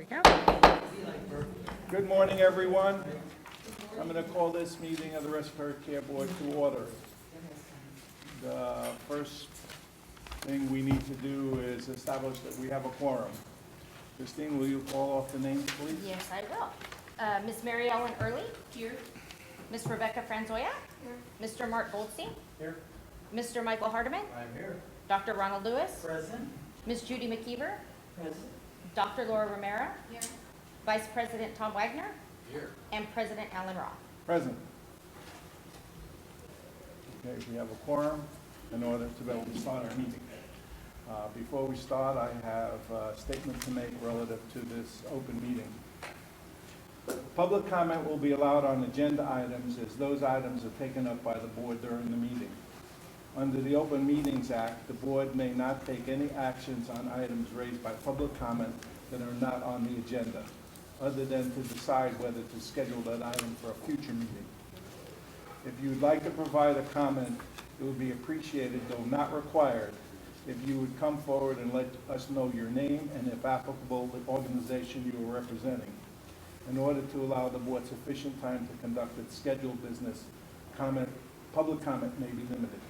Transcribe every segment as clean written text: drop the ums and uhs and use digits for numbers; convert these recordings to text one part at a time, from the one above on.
we go. Good morning, everyone. I'm going to call this meeting of the Respiratory Care Board to order. The first thing we need to do is establish that we have a quorum. Christine, will you call off the names, please? Yes, I will. Ms. Mary Ellen Early. Here. Ms. Rebecca Franzoya. Here. Mr. Mark Goldstein. Here. Mr. Michael Hardeman. I'm here. Dr. Ronald Lewis. Present. Ms. Judy McKeever. Present. Dr. Laura Romero. Here. Vice President Tom Wagner. Here. And President Alan Roth. Present. Okay, we have a quorum in order to be able to start our meeting. Before we start, I have a statement to make relative to this open meeting. Public comment will be allowed on agenda items as those items are taken up by the board during the meeting. Under the Open Meetings Act, the board may not take any actions on items raised by public comment that are not on the agenda, other than to decide whether to schedule that item for a future meeting. If you would like to provide a comment, it would be appreciated, though not required, if you would come forward and let us know your name and, if applicable, the organization you are representing. In order to allow the board sufficient time to conduct its scheduled business, public comment may be limited.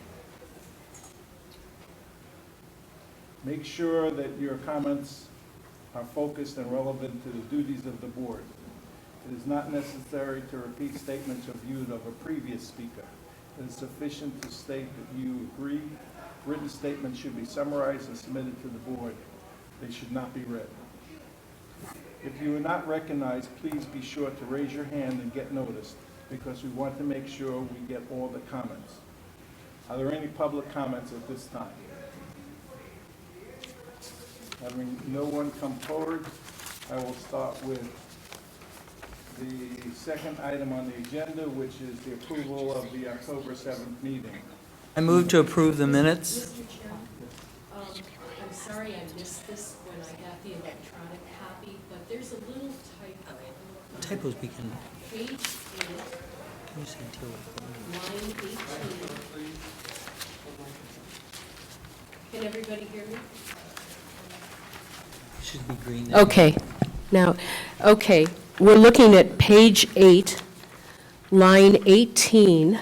Make sure that your comments are focused and relevant to the duties of the board. It is not necessary to repeat statements or views of a previous speaker. It is sufficient to state that you agree. Written statements should be summarized and submitted to the board. They should not be read. If you are not recognized, please be sure to raise your hand and get noticed, because we want to make sure we get all the comments. Are there any public comments at this time? Having no one come forward, I will start with the second item on the agenda, which is the approval of the October 7th meeting. I move to approve the minutes. Mr. Chairman, I'm sorry I missed this when I got the electronic copy, but there's a little typo. Typos begin. Page 8, Can you say till? line 18. Can everybody hear me? It should be green. Okay. Now, okay, we're looking at page 8, line 18.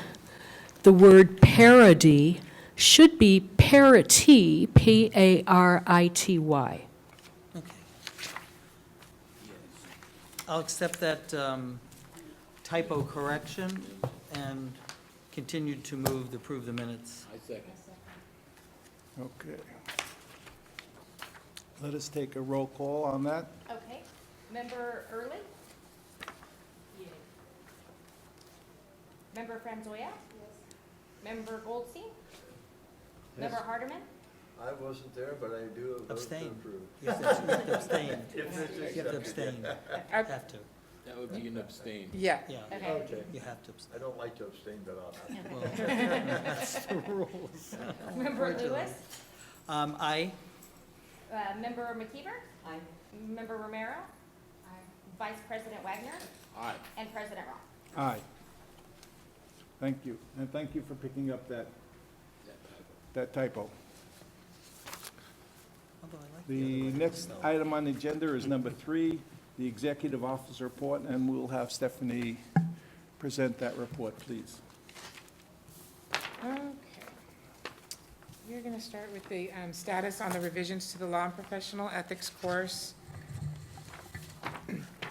The word parity should be parity, Parity. Okay. I'll accept that typo correction and continue to move to approve the minutes. Okay. Let us take a roll call on that. Okay. Member Early. Member Franzoya. Yes. Member Goldstein. Yes. Member Hardeman. I wasn't there, but I do vote to Abstain. approve. You have to abstain. You have to abstain. Have to. That would be an abstain. Yeah. Yeah, Okay. Okay. you have to abstain. I don't like to abstain, but I'll have to. Well, that's the rules. Member Lewis. Aye. Member McKeever. Aye. Member Romero. Vice President Wagner. Aye. And President Roth. Aye. Thank you, and thank you for picking up that typo. Although I like The other ones, next though. item on the agenda is number 3, the Executive Officer Report, and we'll have Stephanie present that report, please. Okay. We're going to start with the status on the revisions to the Law and Professional Ethics course.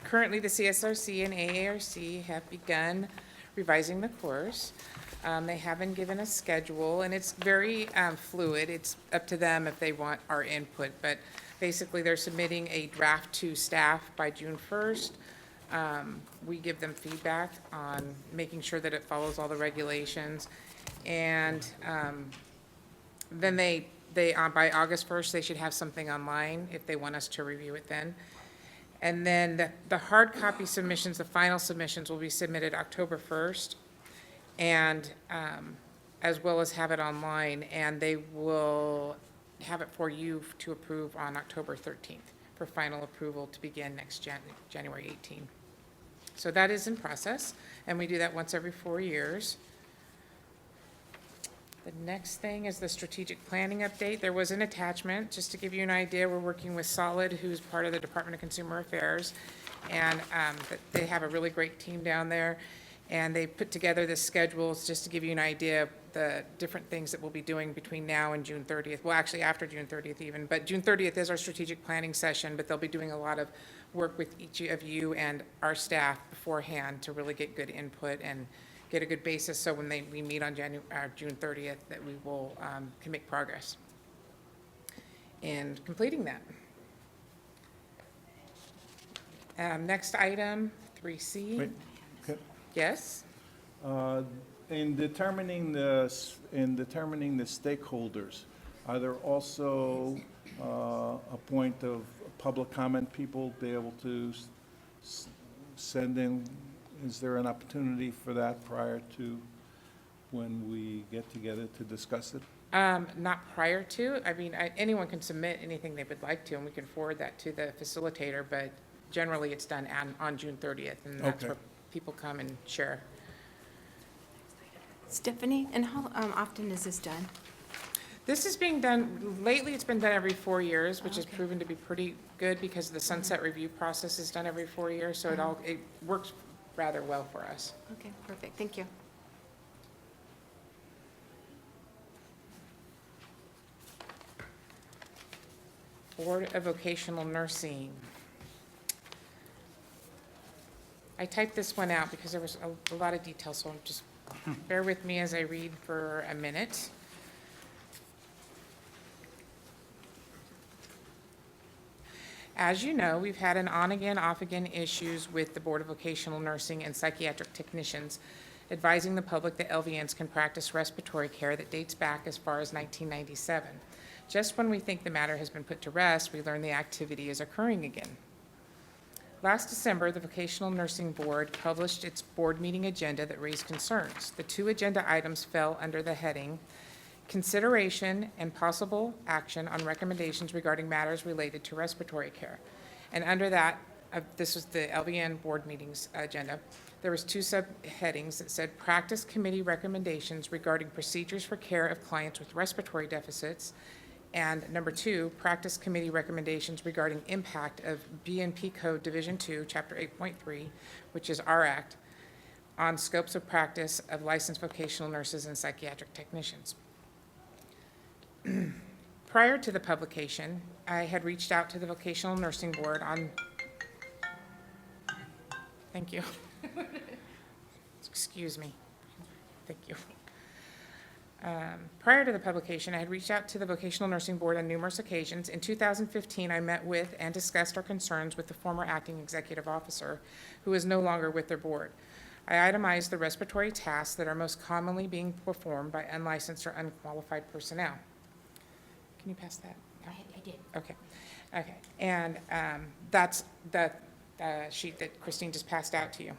Currently, the CSRC and AARC have begun revising the course. They haven't given a schedule, and it's very fluid. It's up to them if they want our input, but basically, they're submitting a draft to staff by June 1st. We give them feedback on making sure that it follows all the regulations, and then they by August 1st, they should have something online if they want us to review it then. And then the hard copy submissions, the final submissions will be submitted October 1st, and as well as have it online, and they will have it for you to approve on October 13th for final approval to begin next January 18. So that is in process, and we do that once every 4 years. The next thing is the strategic planning update. There was an attachment, just to give you an idea, we're working with Solid, who's part of the Department of Consumer Affairs, and they have a really great team down there, and they put together this schedule, just to give you an idea of the different things that we'll be doing between now and June 30th. Well, actually, after June 30th even, but June 30th is our strategic planning session, but they'll be doing a lot of work with each of you and our staff beforehand to really get good input and get a good basis, so when we meet on June 30th, that we will, can make progress in completing that. Next item, 3C. Wait, okay. Yes? In determining the stakeholders, are there also a point of public comment, people be able to send in? Is there an opportunity for that prior to when we get together to discuss it? Not prior to. I mean, anyone can submit anything they would like to, and we can forward that to the facilitator, but generally it's done on June 30th, and that's Okay. where people come and share. Stephanie, and how often is this done? This is being done, lately it's been done every 4 years, which has Okay. proven to be pretty good because the sunset review process is done every 4 years, so it works rather well for us. Okay, perfect, thank you. Board of Vocational Nursing. I typed this one out because there was a lot of detail, so just bear with me as I read for a minute. As you know, we've had an on-again, off-again issues with the Board of Vocational Nursing and Psychiatric Technicians advising the public that LVNs can practice respiratory care that dates back as far as 1997. Just when we think the matter has been put to rest, we learn the activity is occurring again. Last December, the Vocational Nursing Board published its board meeting agenda that raised concerns. The 2 agenda items fell under the heading, Consideration and Possible Action on Recommendations Regarding Matters Related to Respiratory Care. And under that, this was the LVN board meetings agenda, there was 2 subheadings that said Practice Committee Recommendations Regarding Procedures for Care of Clients with Respiratory Deficits, and number 2, Practice Committee Recommendations Regarding Impact of BNP Code Division 2, Chapter 8.3, which is our act, on scopes of practice of licensed vocational nurses and psychiatric technicians. Prior to the publication, I had reached out to the Vocational Nursing Board on, thank you. Excuse me. Thank you. Prior to the publication, I had reached out to the Vocational Nursing Board on numerous occasions. In 2015, I met with and discussed our concerns with the former acting executive officer, who is no longer with their board. I itemized the respiratory tasks that are most commonly being performed by unlicensed or unqualified personnel. Can you pass that? No? I did. Okay, okay. And that's the sheet that Christine just passed out to you.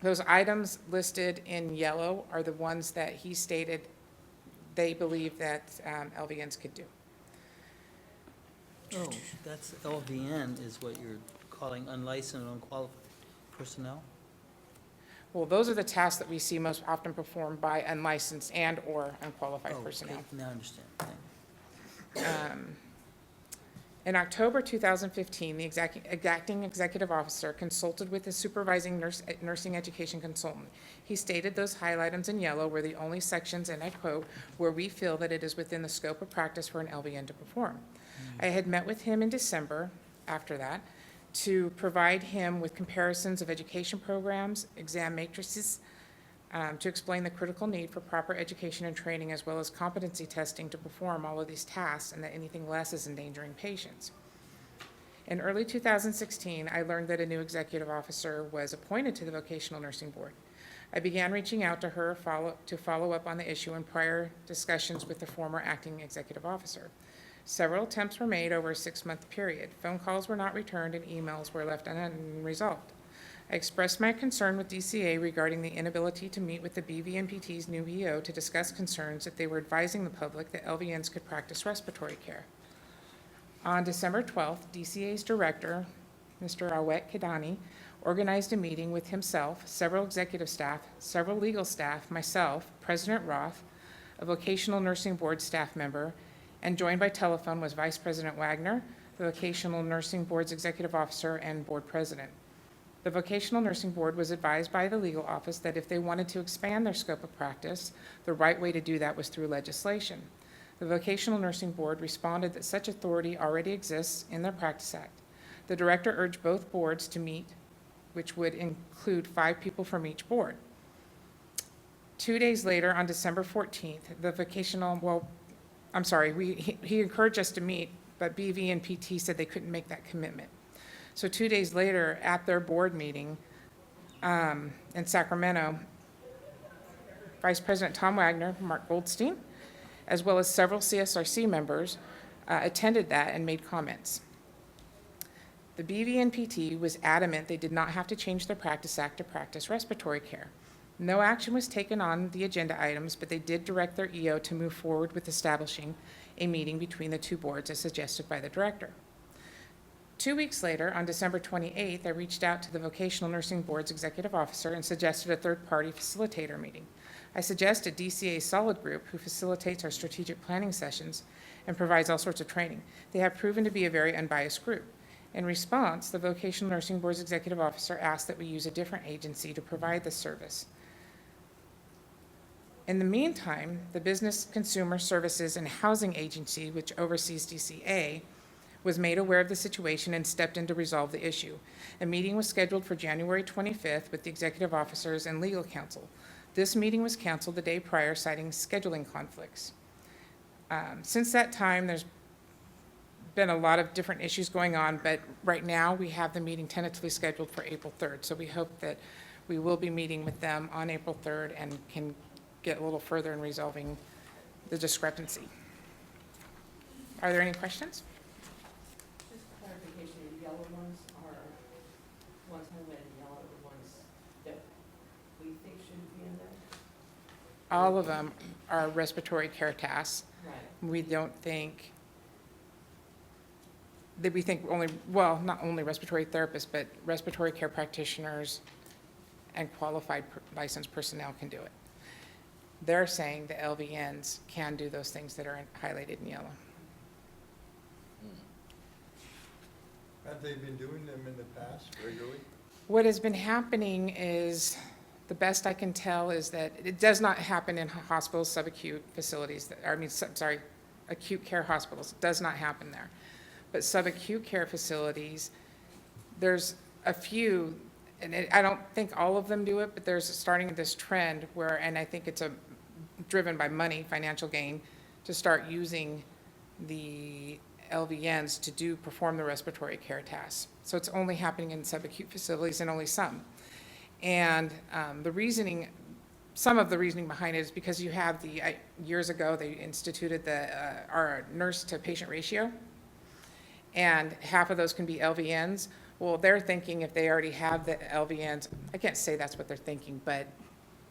Those items listed in yellow are the ones that he stated they believe that LVNs could do. Oh, that's LVN is what you're calling unlicensed and unqualified personnel? Well, those are the tasks that we see most often performed by unlicensed and/or unqualified Oh, personnel. okay, now I understand. Thank you. In October 2015, the acting executive officer consulted with the supervising nursing education consultant. He stated those highlight items in yellow were the only sections, and I quote, where we feel that it is within the scope of practice for an LVN to perform. I had met with him in December, after that, to provide him with comparisons of education programs, exam matrices, to explain the critical need for proper education and training, as well as competency testing to perform all of these tasks, and that anything less is endangering patients. In early 2016, I learned that a new executive officer was appointed to the Vocational Nursing Board. I began reaching out to her to follow up on the issue in prior discussions with the former acting executive officer. Several attempts were made over a 6-month period. Phone calls were not returned and emails were left unresolved. I expressed my concern with DCA regarding the inability to meet with the BVMPT's new EO to discuss concerns that they were advising the public that LVNs could practice respiratory care. On December 12th, DCA's director, Mr. Awet Kedani, organized a meeting with himself, several executive staff, several legal staff, myself, President Roth, a vocational nursing board staff member, and joined by telephone was Vice President Wagner, the vocational nursing board's executive officer and board president. The vocational nursing board was advised by the legal office that if they wanted to expand their scope of practice, the right way to do that was through legislation. The vocational nursing board responded that such authority already exists in their Practice Act. The director urged both boards to meet, which would include 5 people from each board. 2 days later, on December 14th, the he encouraged us to meet, but BV and PT said they couldn't make that commitment. So 2 days later, at their board meeting in Sacramento, Vice President Tom Wagner, Mark Goldstein, as well as several CSRC members, attended that and made comments. The BV and PT was adamant they did not have to change their Practice Act to practice respiratory care. No action was taken on the agenda items, but they did direct their EO to move forward with establishing a meeting between the two boards as suggested by the director. 2 weeks later, on December 28th, I reached out to the Vocational Nursing Board's executive officer and suggested a third-party facilitator meeting. I suggested DCA Solid Group, who facilitates our strategic planning sessions and provides all sorts of training. They have proven to be a very unbiased group. In response, the Vocational Nursing Board's executive officer asked that we use a different agency to provide this service. In the meantime, the Business Consumer Services and Housing Agency, which oversees DCA, was made aware of the situation and stepped in to resolve the issue. A meeting was scheduled for January 25th with the executive officers and legal counsel. This meeting was canceled the day prior, citing scheduling conflicts. Since that time, there's been a lot of different issues going on, but right now we have the meeting tentatively scheduled for April 3rd. So we hope that we will be meeting with them on April 3rd and can get a little further in resolving the discrepancy. Are there any questions? Just clarification, the yellow ones are ones highlighted in yellow, the ones that we think shouldn't be in there? All of them are respiratory care tasks. Right. We don't think that we think only, well, not only respiratory therapists, but respiratory care practitioners and qualified licensed personnel can do it. They're saying the LVNs can do those things that are highlighted in yellow. Have they been doing them in the past regularly? What has been happening is, the best I can tell is that it does not happen in hospitals, subacute facilities, acute care hospitals. It does not happen there. But subacute care facilities, there's a few, and I don't think all of them do it, but there's starting this trend where, and I think it's driven by money, financial gain, to start using the LVNs to perform the respiratory care tasks. So it's only happening in subacute facilities and only some. And some of the reasoning behind it is because you have years ago, they instituted our nurse to patient ratio, and half of those can be LVNs. Well, they're thinking if they already have the LVNs, I can't say that's what they're thinking, but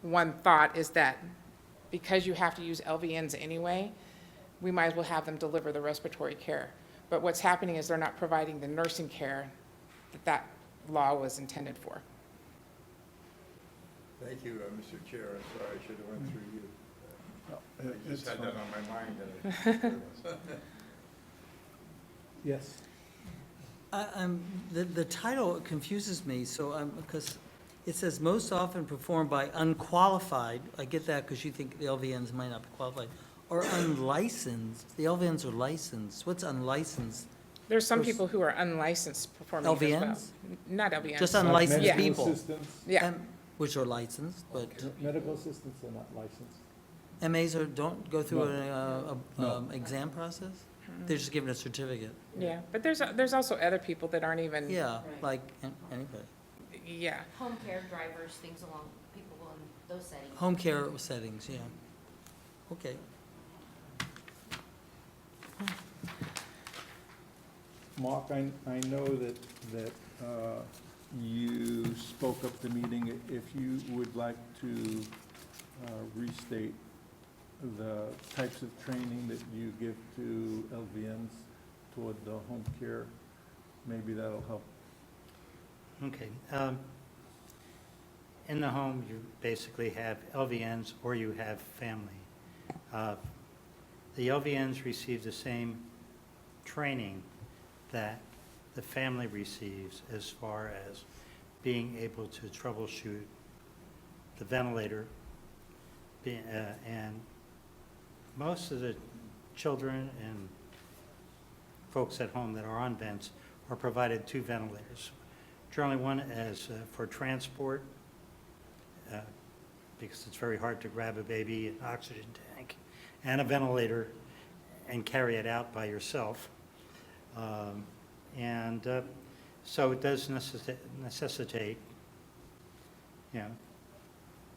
one thought is that because you have to use LVNs anyway, we might as well have them deliver the respiratory care. But what's happening is they're not providing the nursing care that law was intended for. Thank you, Mr. Chair. I'm sorry, I should have went through you. No, I it's just had fine. that on my mind. Yes. The title confuses me, so because it says most often performed by unqualified, I get that because you think the LVNs might not be qualified, or unlicensed. The LVNs are licensed. What's unlicensed? There's some people who are unlicensed performing as well. LVNs? Not LVNs. Just unlicensed Yeah. people. Medical assistants, Yeah, Which are licensed, but medical assistants are not licensed. MAs don't go through No. an No. exam process? They're just given a certificate. yeah, but there's also other people that aren't even. Yeah, Right. like anybody. Yeah, Home care drivers, things along, people in those settings. Home care settings, yeah. Okay. Mark, I know that you spoke up the meeting. If you would like to restate the types of training that you give to LVNs toward the home care, maybe that'll help. Okay. In the home, you basically have LVNs or you have family. The LVNs receive the same training that the family receives as far as being able to troubleshoot the ventilator. And most of the children and folks at home that are on vents are provided 2 ventilators. Generally one as for transport, because it's very hard to grab a baby, an oxygen tank, and a ventilator and carry it out by yourself. So it does necessitate,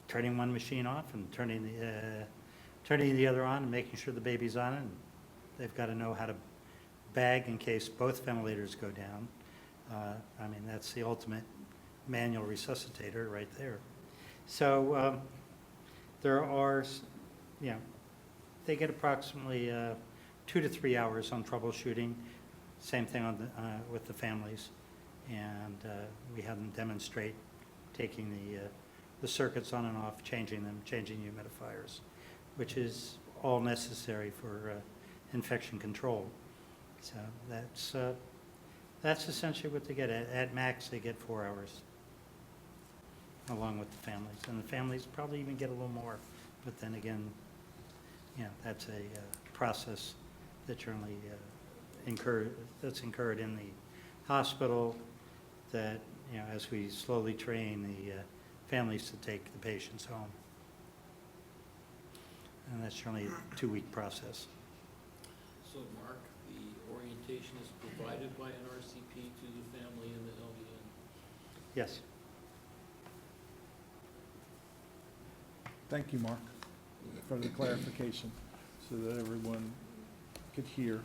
turning one machine off and turning the other on and making sure the baby's on it. And they've got to know how to bag in case both ventilators go down. I mean, that's the ultimate manual resuscitator right there. So there are, they get approximately 2 to 3 hours on troubleshooting. Same thing on with the families. And we have them demonstrate taking the circuits on and off, changing them, changing humidifiers, which is all necessary for infection control. So that's essentially what they get. At max, they get 4 hours, along with the families. And the families probably even get a little more. But then again, that's a process that generally that's incurred in the hospital, that, as we slowly train the families to take the patients home. And that's generally a 2-week process. So, Mark, the orientation is provided by an RCP to the family and the LVN? Yes. Thank you, Mark, for the clarification, so that everyone could hear.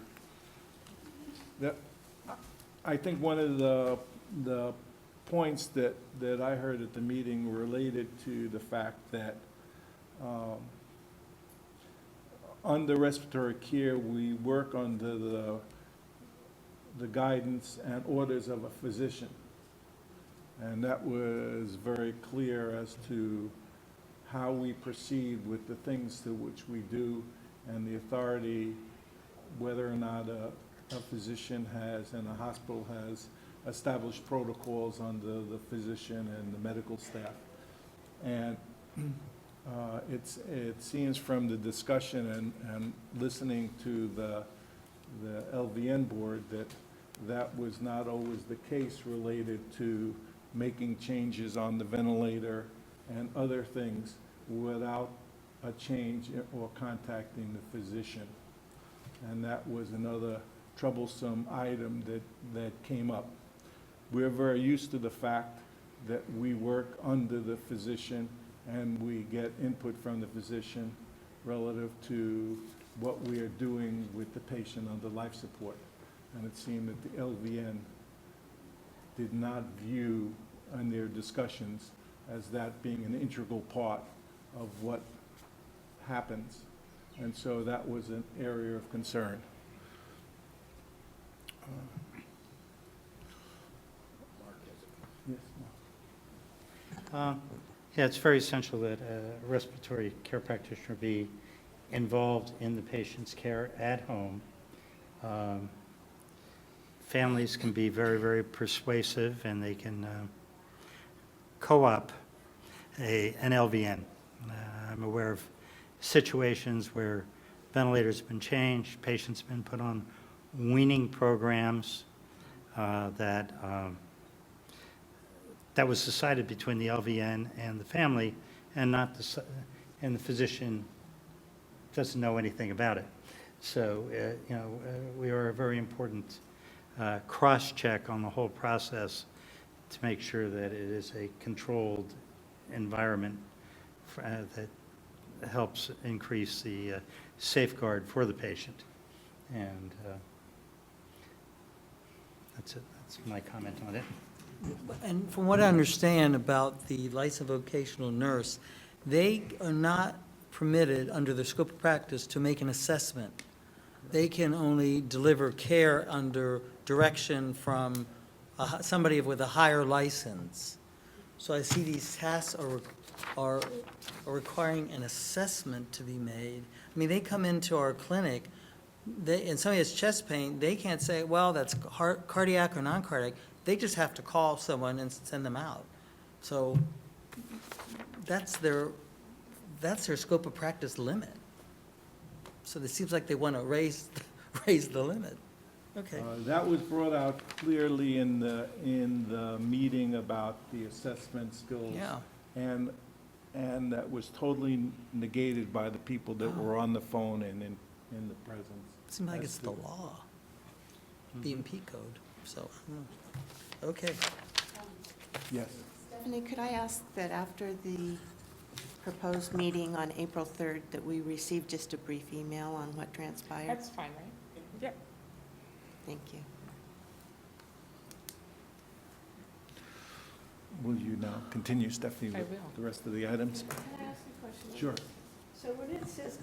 I think one of the points that I heard at the meeting related to the fact that under respiratory care, we work under the guidance and orders of a physician. And that was very clear as to how we proceed with the things to which we do, and the authority, whether or not a physician has and a hospital has established protocols under the physician and the medical staff. And it seems from the discussion and listening to the LVN board that was not always the case related to making changes on the ventilator and other things without a change or contacting the physician. And that was another troublesome item that came up. We're very used to the fact that we work under the physician and we get input from the physician relative to what we are doing with the patient under life support. And it seemed that the LVN did not view in their discussions as that being an integral part of what happens. And so that was an area of concern. Yes, Yeah, it's very essential that a respiratory care practitioner be involved in the patient's care at home. Families can be very, very persuasive, and they can co-op an LVN. I'm aware of situations where ventilators have been changed, patients have been put on weaning programs that was decided between the LVN and the family, and and the physician doesn't know anything about it. So, we are a very important cross-check on the whole process to make sure that it is a controlled environment that helps increase the safeguard for the patient. And that's it. That's my comment on it. And from what I understand about the licensed vocational nurse, they are not permitted under the scope of practice to make an assessment. They can only deliver care under direction from somebody with a higher license. So I see these tasks are requiring an assessment to be made. I mean, they come into our clinic, and somebody has chest pain, they can't say, well, that's cardiac or non-cardiac. They just have to call someone and send them out. So that's their scope of practice limit. So it seems like they want to raise the limit. Okay. That was brought out clearly in the meeting about the assessment skills. Yeah. And that was totally negated by the people that were on the phone and in the presence. Seems like That's it's the law, BMP code, so, I don't know. Okay. Yes. Stephanie, could I ask that after the proposed meeting on April 3rd, that we receive just a brief email on what transpired? That's fine, right? Yep. Thank you. Will you now continue, Stephanie, I with will. the rest of the items? Can I ask a question? Sure. So when it says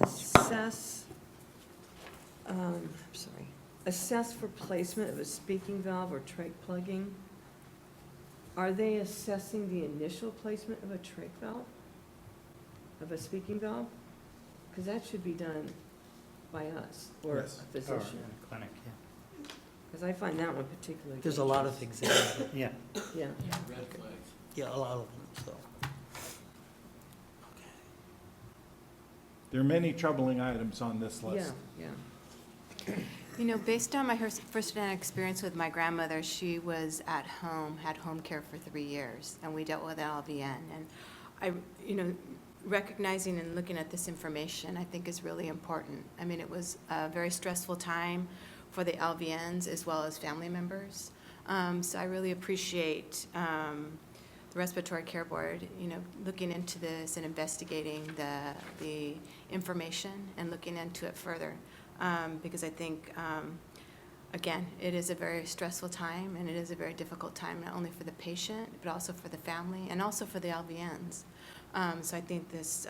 assess for placement of a speaking valve or trach plugging, are they assessing the initial placement of a trach valve? Of a speaking valve? Because that should be done by us or a Yes. Or in physician. the clinic, yeah. Because I find that one particularly. There's a lot of dangerous. things in there. Yeah, Yeah. Red flags. Yeah, a lot of them, so. There are many troubling items on this Yeah, list. yeah. You know, based on my first-hand experience with my grandmother, she was at home, had home care for 3 years, and we dealt with LVN. And I, recognizing and looking at this information, I think is really important. I mean, it was a very stressful time for the LVNs as well as family members. So I really appreciate the Respiratory Care Board, looking into this and investigating the information and looking into it further. Because I think, again, it is a very stressful time, and it is a very difficult time, not only for the patient, but also for the family, and also for the LVNs. So I think this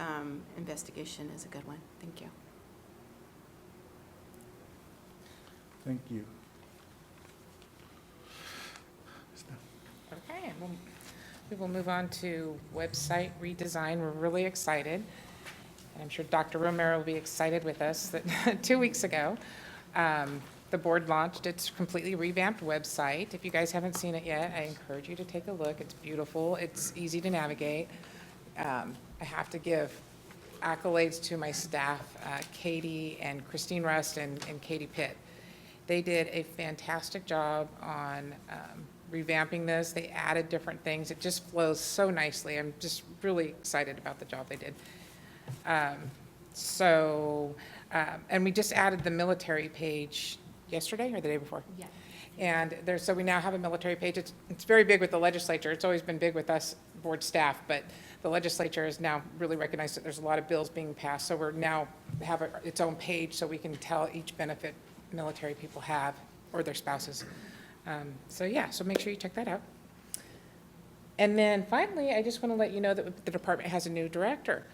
investigation is a good one. Thank you. Thank you. Okay, we will move on to website redesign. We're really excited. And I'm sure Dr. Romero will be excited with us that 2 weeks ago, the board launched its completely revamped website. If you guys haven't seen it yet, I encourage you to take a look. It's beautiful. It's easy to navigate. I have to give accolades to my staff, Katie and Christine Rust and Katie Pitt. They did a fantastic job on revamping this. They added different things. It just flows so nicely. I'm just really excited about the job they did. And we just added the military page yesterday or the day before? Yeah. And so we now have a military page. It's very big with the legislature. It's always been big with us board staff, but the legislature has now really recognized that there's a lot of bills being passed. So we're now have its own page so we can tell each benefit military people have or their spouses. So make sure you check that out. And then finally, I just want to let you know that the department has a new director.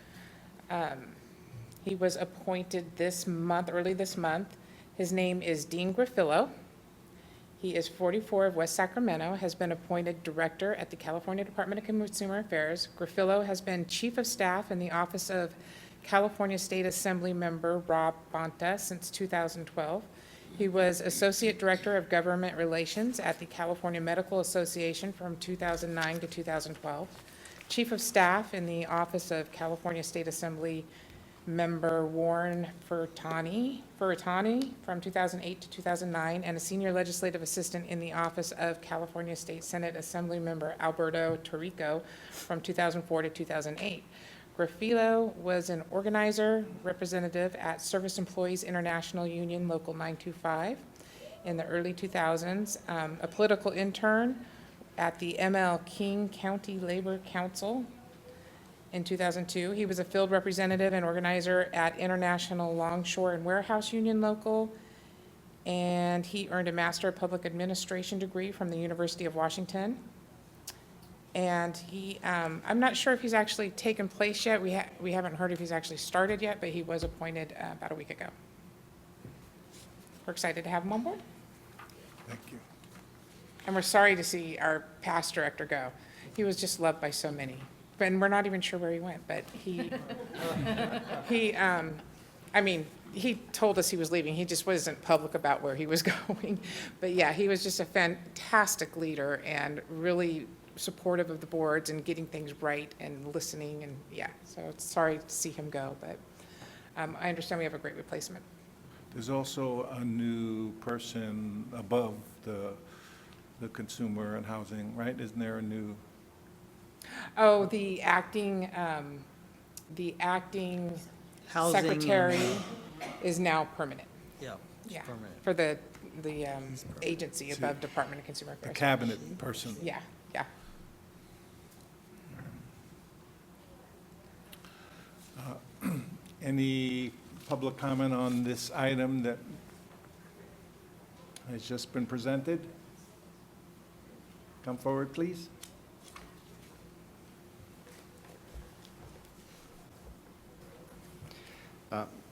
He was appointed early this month. His name is Dean Griffillo. He is 44 of West Sacramento, has been appointed director at the California Department of Consumer Affairs. Griffillo has been chief of staff in the office of California State Assembly member Rob Bonta since 2012. He was associate director of government relations at the California Medical Association from 2009 to 2012. Chief of staff in the office of California State Assembly member Warren Furtani from 2008 to 2009, and a senior legislative assistant in the office of California State Senate Assembly member Alberto Torrico from 2004 to 2008. Griffillo was an organizer, representative at Service Employees International Union Local 925 in the early 2000s, a political intern at the ML King County Labor Council in 2002. He was a field representative and organizer at International Longshore and Warehouse Union Local, and he earned a Master of Public Administration degree from the University of Washington. And he, I'm not sure if he's actually taken place yet. We haven't heard if he's actually started yet, but he was appointed about a week ago. We're excited to have him on board. Thank you. And we're sorry to see our past director go. He was just loved by so many. And we're not even sure where he went, but he, I mean, he told us he was leaving. He just wasn't public about where he was going. But yeah, he was just a fantastic leader and really supportive of the boards and getting things right and listening. And yeah, so it's sorry to see him go, but I understand we have a great replacement. There's also a new person above the consumer and housing, right? Isn't there a new? Oh, the acting Housing secretary and- is now permanent. Yeah. it's Yeah, permanent. for the agency above Department of Consumer The Affairs. cabinet person. Yeah, yeah. Any public comment on this item that has just been presented? Come forward, please.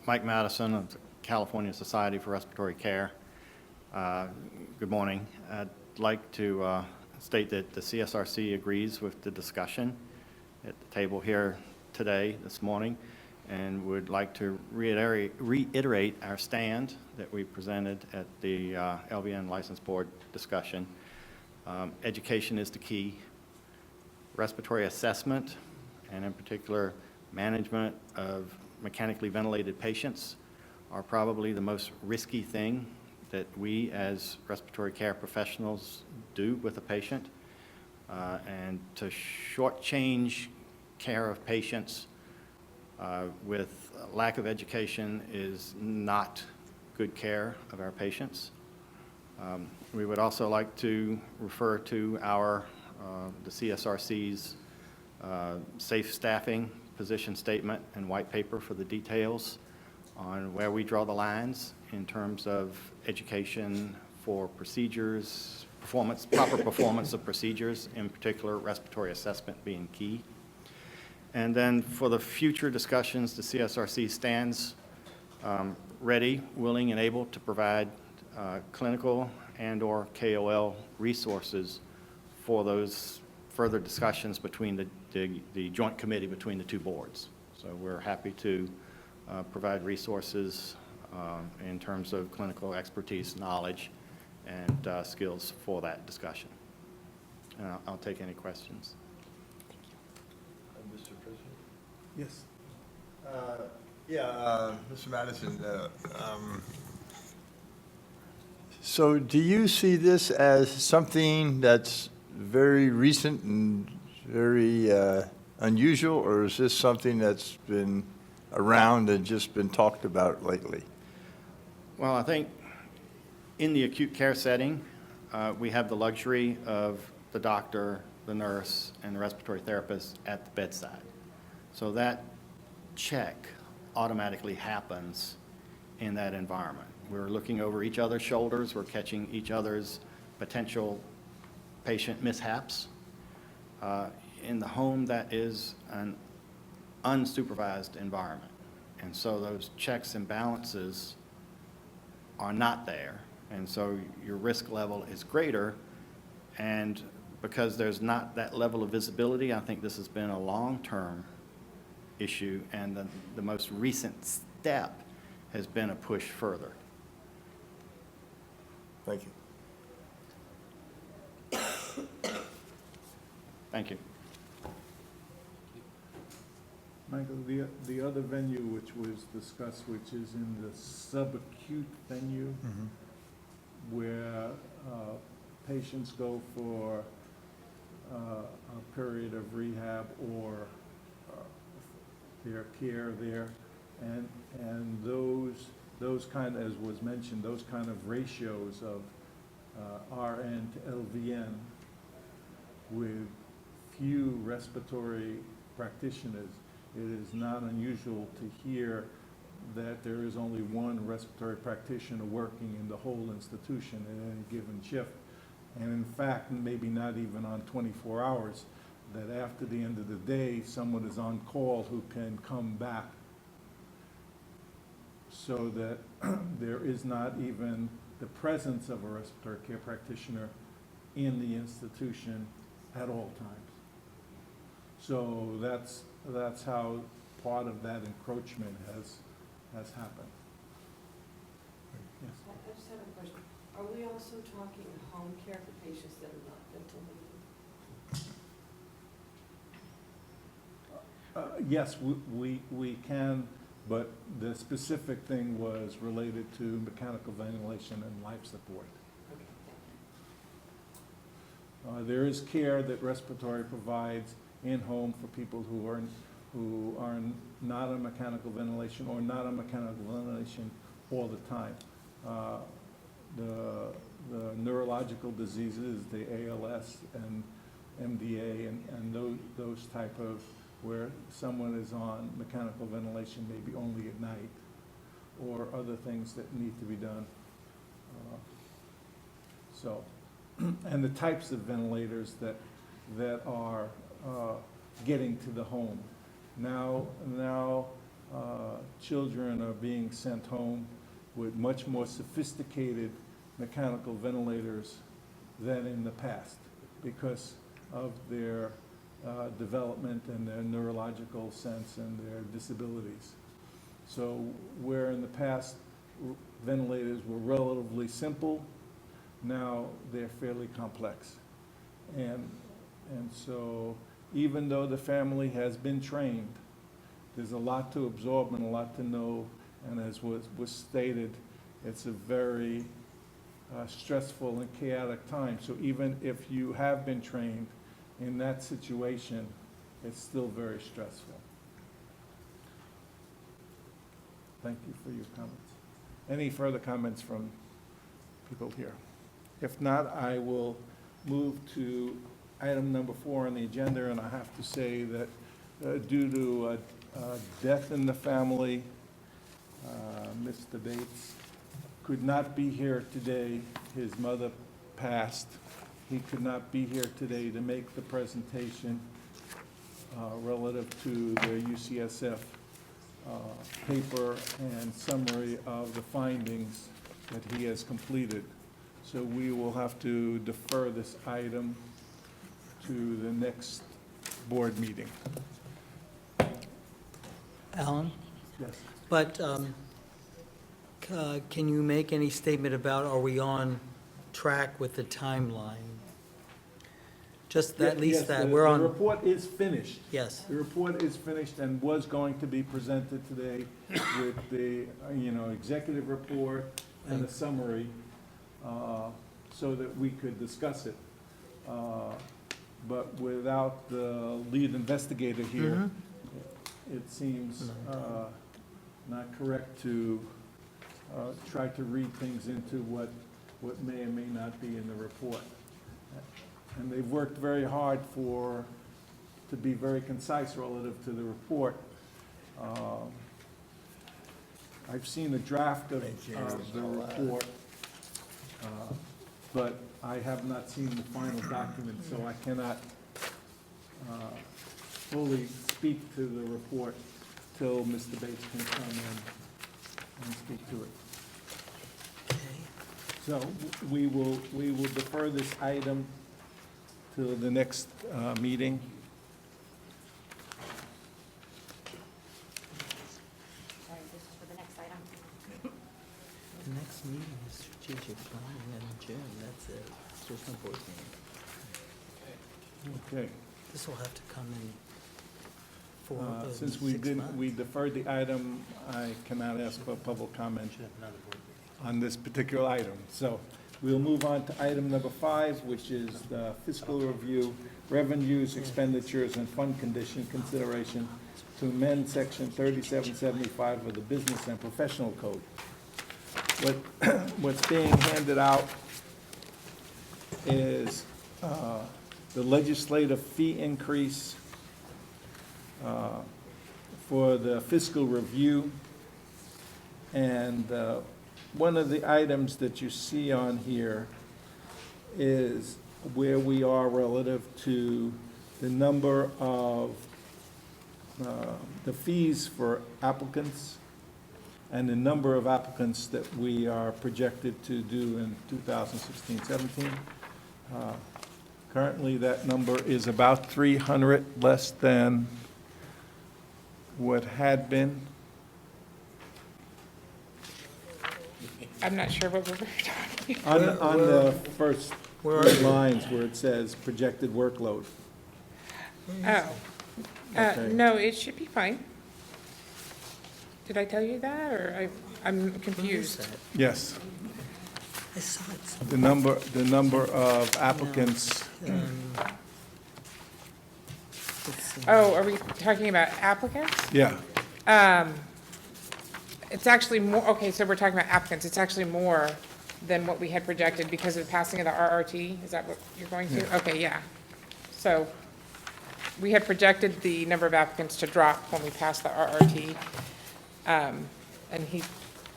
Mike Madison of the California Society for Respiratory Care. Good morning. I'd like to state that the CSRC agrees with the discussion at the table here today, this morning, and would like to reiterate our stand that we presented at the LVN License Board discussion. Education is the key. Respiratory assessment, and in particular, management of mechanically ventilated patients are probably the most risky thing that we as respiratory care professionals do with a patient. And to shortchange care of patients with lack of education is not good care of our patients. We would also like to refer to the CSRC's safe staffing position statement and white paper for the details on where we draw the lines in terms of education for procedures, proper performance of procedures, in particular respiratory assessment being key. And then for the future discussions, the CSRC stands ready, willing, and able to provide clinical and/or KOL resources for those further discussions between the joint committee between the two boards. So we're happy to provide resources in terms of clinical expertise, knowledge, and skills for that discussion. And I'll take any questions. Mr. President? Yes. Mr. Madison, so do you see this as something that's very recent and very unusual, or is this something that's been around and just been talked about lately? Well, I think in the acute care setting, we have the luxury of the doctor, the nurse, and the respiratory therapist at the bedside. So that check automatically happens in that environment. We're looking over each other's shoulders, we're catching each other's potential patient mishaps. In the home, that is an unsupervised environment. And so those checks and balances are not there. And so your risk level is greater. And because there's not that level of visibility, I think this has been a long-term issue. And the most recent step has been a push further. Thank you. Thank you. Michael, the other venue which was discussed, which is in the subacute venue, where patients go for a period of rehab or their care there, and those kind, as was mentioned, those kind of ratios of RN to LVN with few respiratory practitioners, it is not unusual to hear that there is only one respiratory practitioner working in the whole institution at any given shift. And in fact, maybe not even on 24 hours, that after the end of the day, someone is on call who can come back, so that there is not even the presence of a respiratory care practitioner in the institution at all times. So that's how part of that encroachment has happened. Yes. I just have a question. Are we also talking home care for patients that are not dental needs? Yes, we can, but the specific thing was related to mechanical ventilation and life support. Okay, There is care that Respiratory provides in-home for people who are not on mechanical ventilation or not on mechanical ventilation all the time. The neurological diseases, the ALS and MDA and those type of, where someone is on mechanical ventilation maybe only at night, or other things that need to be done. So, and the types of ventilators that are getting to the home. Now, children are being sent home with much more sophisticated mechanical ventilators than in the past because of their development and their neurological sense and their disabilities. So where in the past ventilators were relatively simple, now they're fairly complex. And so even though the family has been trained, there's a lot to absorb and a lot to know. And as was stated, it's a very stressful and chaotic time. So even if you have been trained in that situation, it's still very stressful. Thank you for your comments. Any further comments from people here? If not, I will move to item number 4 on the agenda, and I have to say that due to death in the family, Mr. Bates could not be here today. His mother passed. He could not be here today to make the presentation relative to the UCSF paper and summary of the findings that he has completed. So we will have to defer this item to the next board meeting. Alan? Yes. But can you make any statement about, are we on track with the timeline? Just at least Yes, that, the- we're The on, report is finished. yes. The report is finished and was going to be presented today with the, executive report and a summary, so that we could discuss it. But without the lead investigator here, it seems not correct to try to read things into what may or may not be in the report. And they've worked very hard to be very concise relative to the report. I've seen a draft of the report, but I have not seen the final document, so I cannot fully speak to the report till Mr. Bates can come in and speak to it. So we will defer this item to the next meeting. Sorry, this is for the next item. The next meeting is strategic planning in June, that's it. There's no board meeting. Okay. This will have to come in for Since 6 we months. we deferred the item, I cannot ask for public comment Should have another board meeting. on this particular item. So we'll move on to item number 5, which is the fiscal review, revenues, expenditures, and fund condition consideration to amend section 3775 of the Business and Professional Code. What's being handed out is the legislative fee increase for the fiscal review. And one of the items that you see on here is where we are relative to the number of the fees for applicants and the number of applicants that we are projected to do in 2016-17. Currently, that number is about 300 less than what had been. I'm not sure what we're talking. On the first Where are three you? lines where it says projected workload. Oh, Okay. no, it should be fine. Did I tell you that, or I'm Where is confused? that? Yes, I saw it somewhere. the number of applicants, It's, Oh, are we talking about applicants? yeah, It's actually more, okay, so we're talking about applicants, it's actually more than what we had projected because of the passing of the RRT, is that what you're going to? Okay, yeah. So, we had projected the number of applicants to drop when we passed the RRT. And he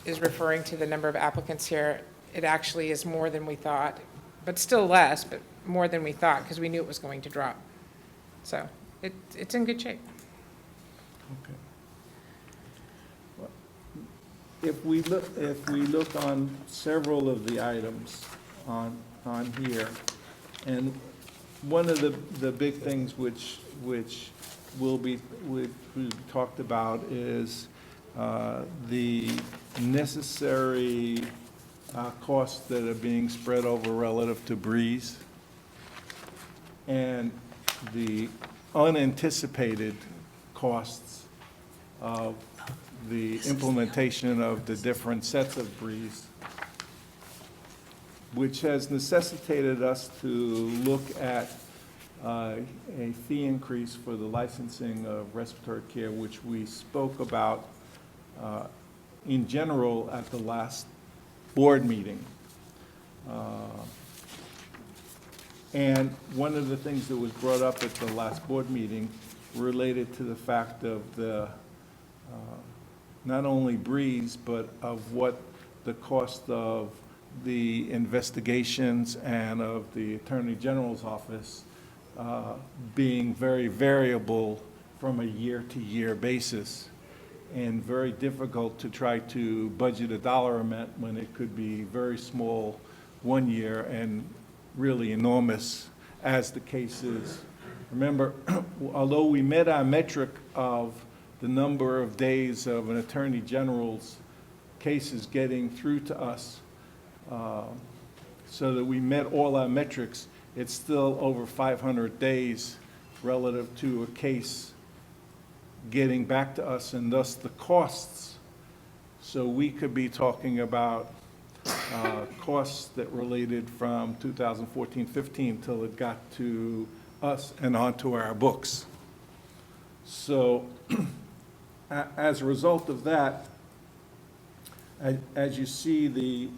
is referring to the number of applicants here. It actually is more than we thought, but still less, but more than we thought, because we knew it was going to drop. So, it's in good shape. okay. If we look on several of the items on here, and one of the big things which we talked about is the necessary costs that are being spread over relative to Breeze, and the unanticipated costs of the implementation of the different sets of Breeze, which has necessitated us to look at a fee increase for the licensing of respiratory care, which we spoke about in general at the last board meeting. And one of the things that was brought up at the last board meeting related to the fact of the not only Breeze, but of what the cost of the investigations and of the Attorney General's office being very variable from a year-to-year basis, and very difficult to try to budget a dollar amount when it could be very small one year and really enormous as the case is. Remember, although we met our metric of the number of days of an Attorney General's cases getting through to us, so that we met all our metrics, it's still over 500 days relative to a case getting back to us, and thus the costs. So we could be talking about costs that related from 2014-15 till it got to us and onto our books. So as a result of that, as you see the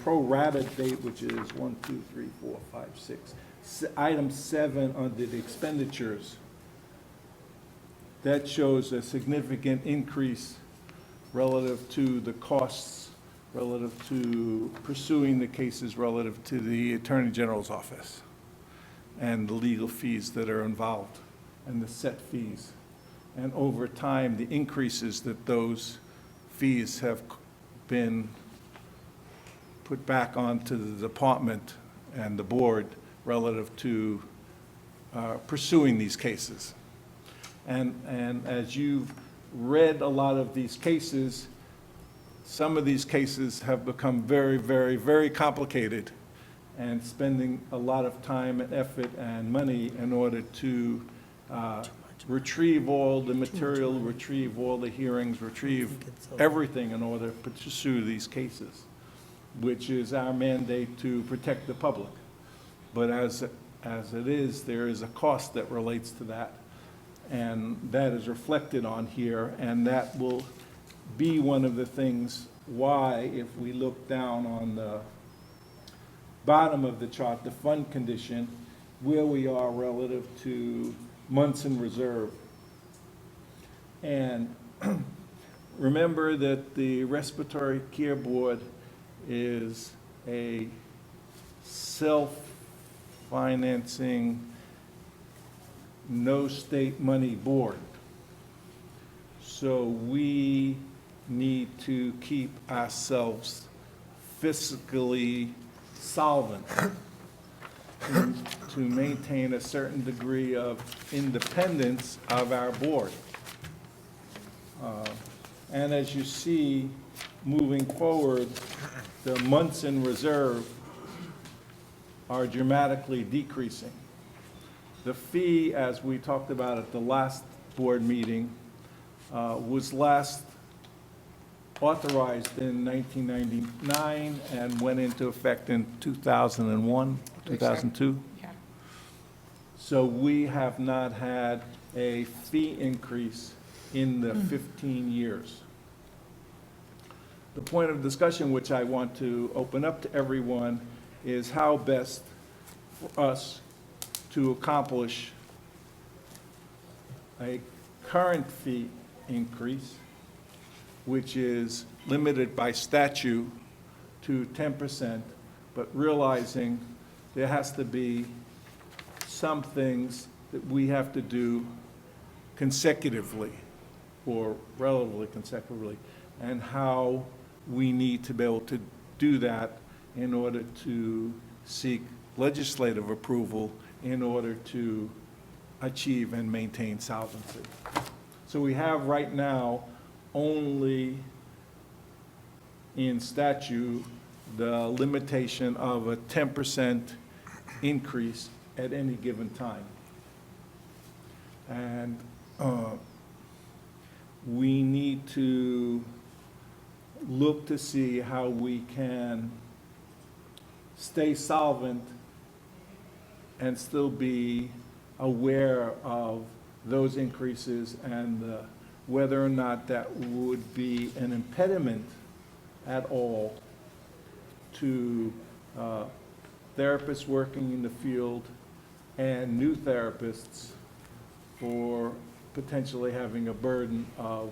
pro rata date, which is 1, 2, 3, 4, 5, 6, item 7 under the expenditures, that shows a significant increase relative to the costs, relative to pursuing the cases relative to the Attorney General's office, and the legal fees that are involved, and the set fees. And over time, the increases that those fees have been put back onto the department and the board relative to pursuing these cases. And as you've read a lot of these cases, some of these cases have become very, very, very complicated, and spending a lot of time and effort and money in order to retrieve all the material, retrieve all the hearings, retrieve everything in order to pursue these cases, which is our mandate to protect the public. But as it is, there is a cost that relates to that, and that is reflected on here, and that will be one of the things why, if we look down on the bottom of the chart, the fund condition, where we are relative to months in reserve. And remember that the Respiratory Care Board is a self-financing, no state money board. So we need to keep ourselves fiscally solvent. to maintain a certain degree of independence of our board. And as you see, moving forward, the months in reserve are dramatically decreasing. The fee, as we talked about at the last board meeting, was last authorized in 1999 and went into effect in 2001, 2002. Yeah. So we have not had a fee increase in the 15 years. The point of discussion which I want to open up to everyone is how best for us to accomplish a current fee increase, which is limited by statute to 10%, but realizing there has to be some things that we have to do consecutively or relatively consecutively, and how we need to be able to do that in order to seek legislative approval in order to achieve and maintain solvency. So we have right now only in statute the limitation of a 10% increase at any given time. And we need to look to see how we can stay solvent and still be aware of those increases and whether or not that would be an impediment at all to therapists working in the field and new therapists for potentially having a burden of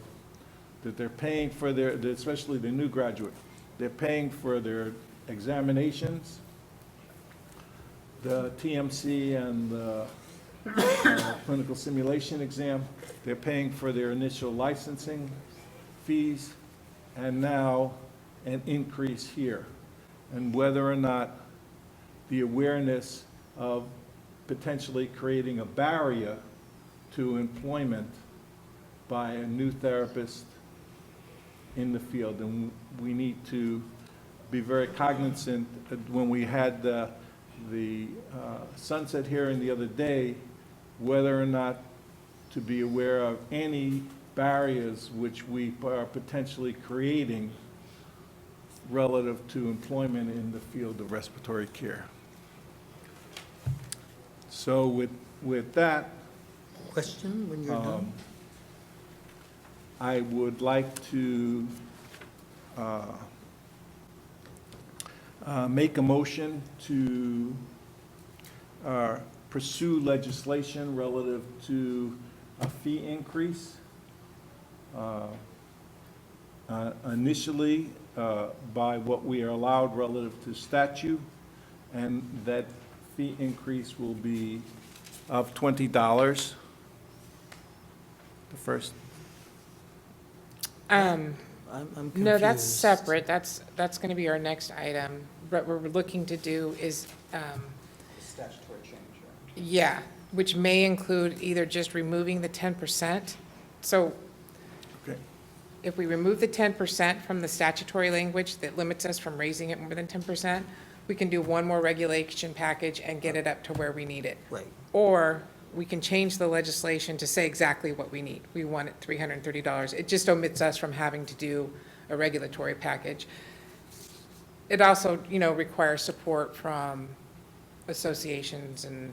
that they're paying for their, especially the new graduate, they're paying for their examinations, the TMC and the clinical simulation exam, they're paying for their initial licensing fees, and now an increase here. And whether or not the awareness of potentially creating a barrier to employment by a new therapist in the field. And we need to be very cognizant that when we had the sunset hearing the other day, whether or not to be aware of any barriers which we are potentially creating relative to employment in the field of respiratory care. So with that, Question when you're done? I would like to make a motion to pursue legislation relative to a fee increase. Initially, by what we are allowed relative to statute, and that fee increase will be of $20. The first. I'm confused. No, that's separate. That's going to be our next item. What we're looking to do is, Statutory change, right? yeah, which may include either just removing the 10%. So Okay. if we remove the 10% from the statutory language that limits us from raising it more than 10%, we can do one more regulation package and get it up to where we need it. Right. Or we can change the legislation to say exactly what we need. We want it $330. It just omits us from having to do a regulatory package. It also, requires support from associations and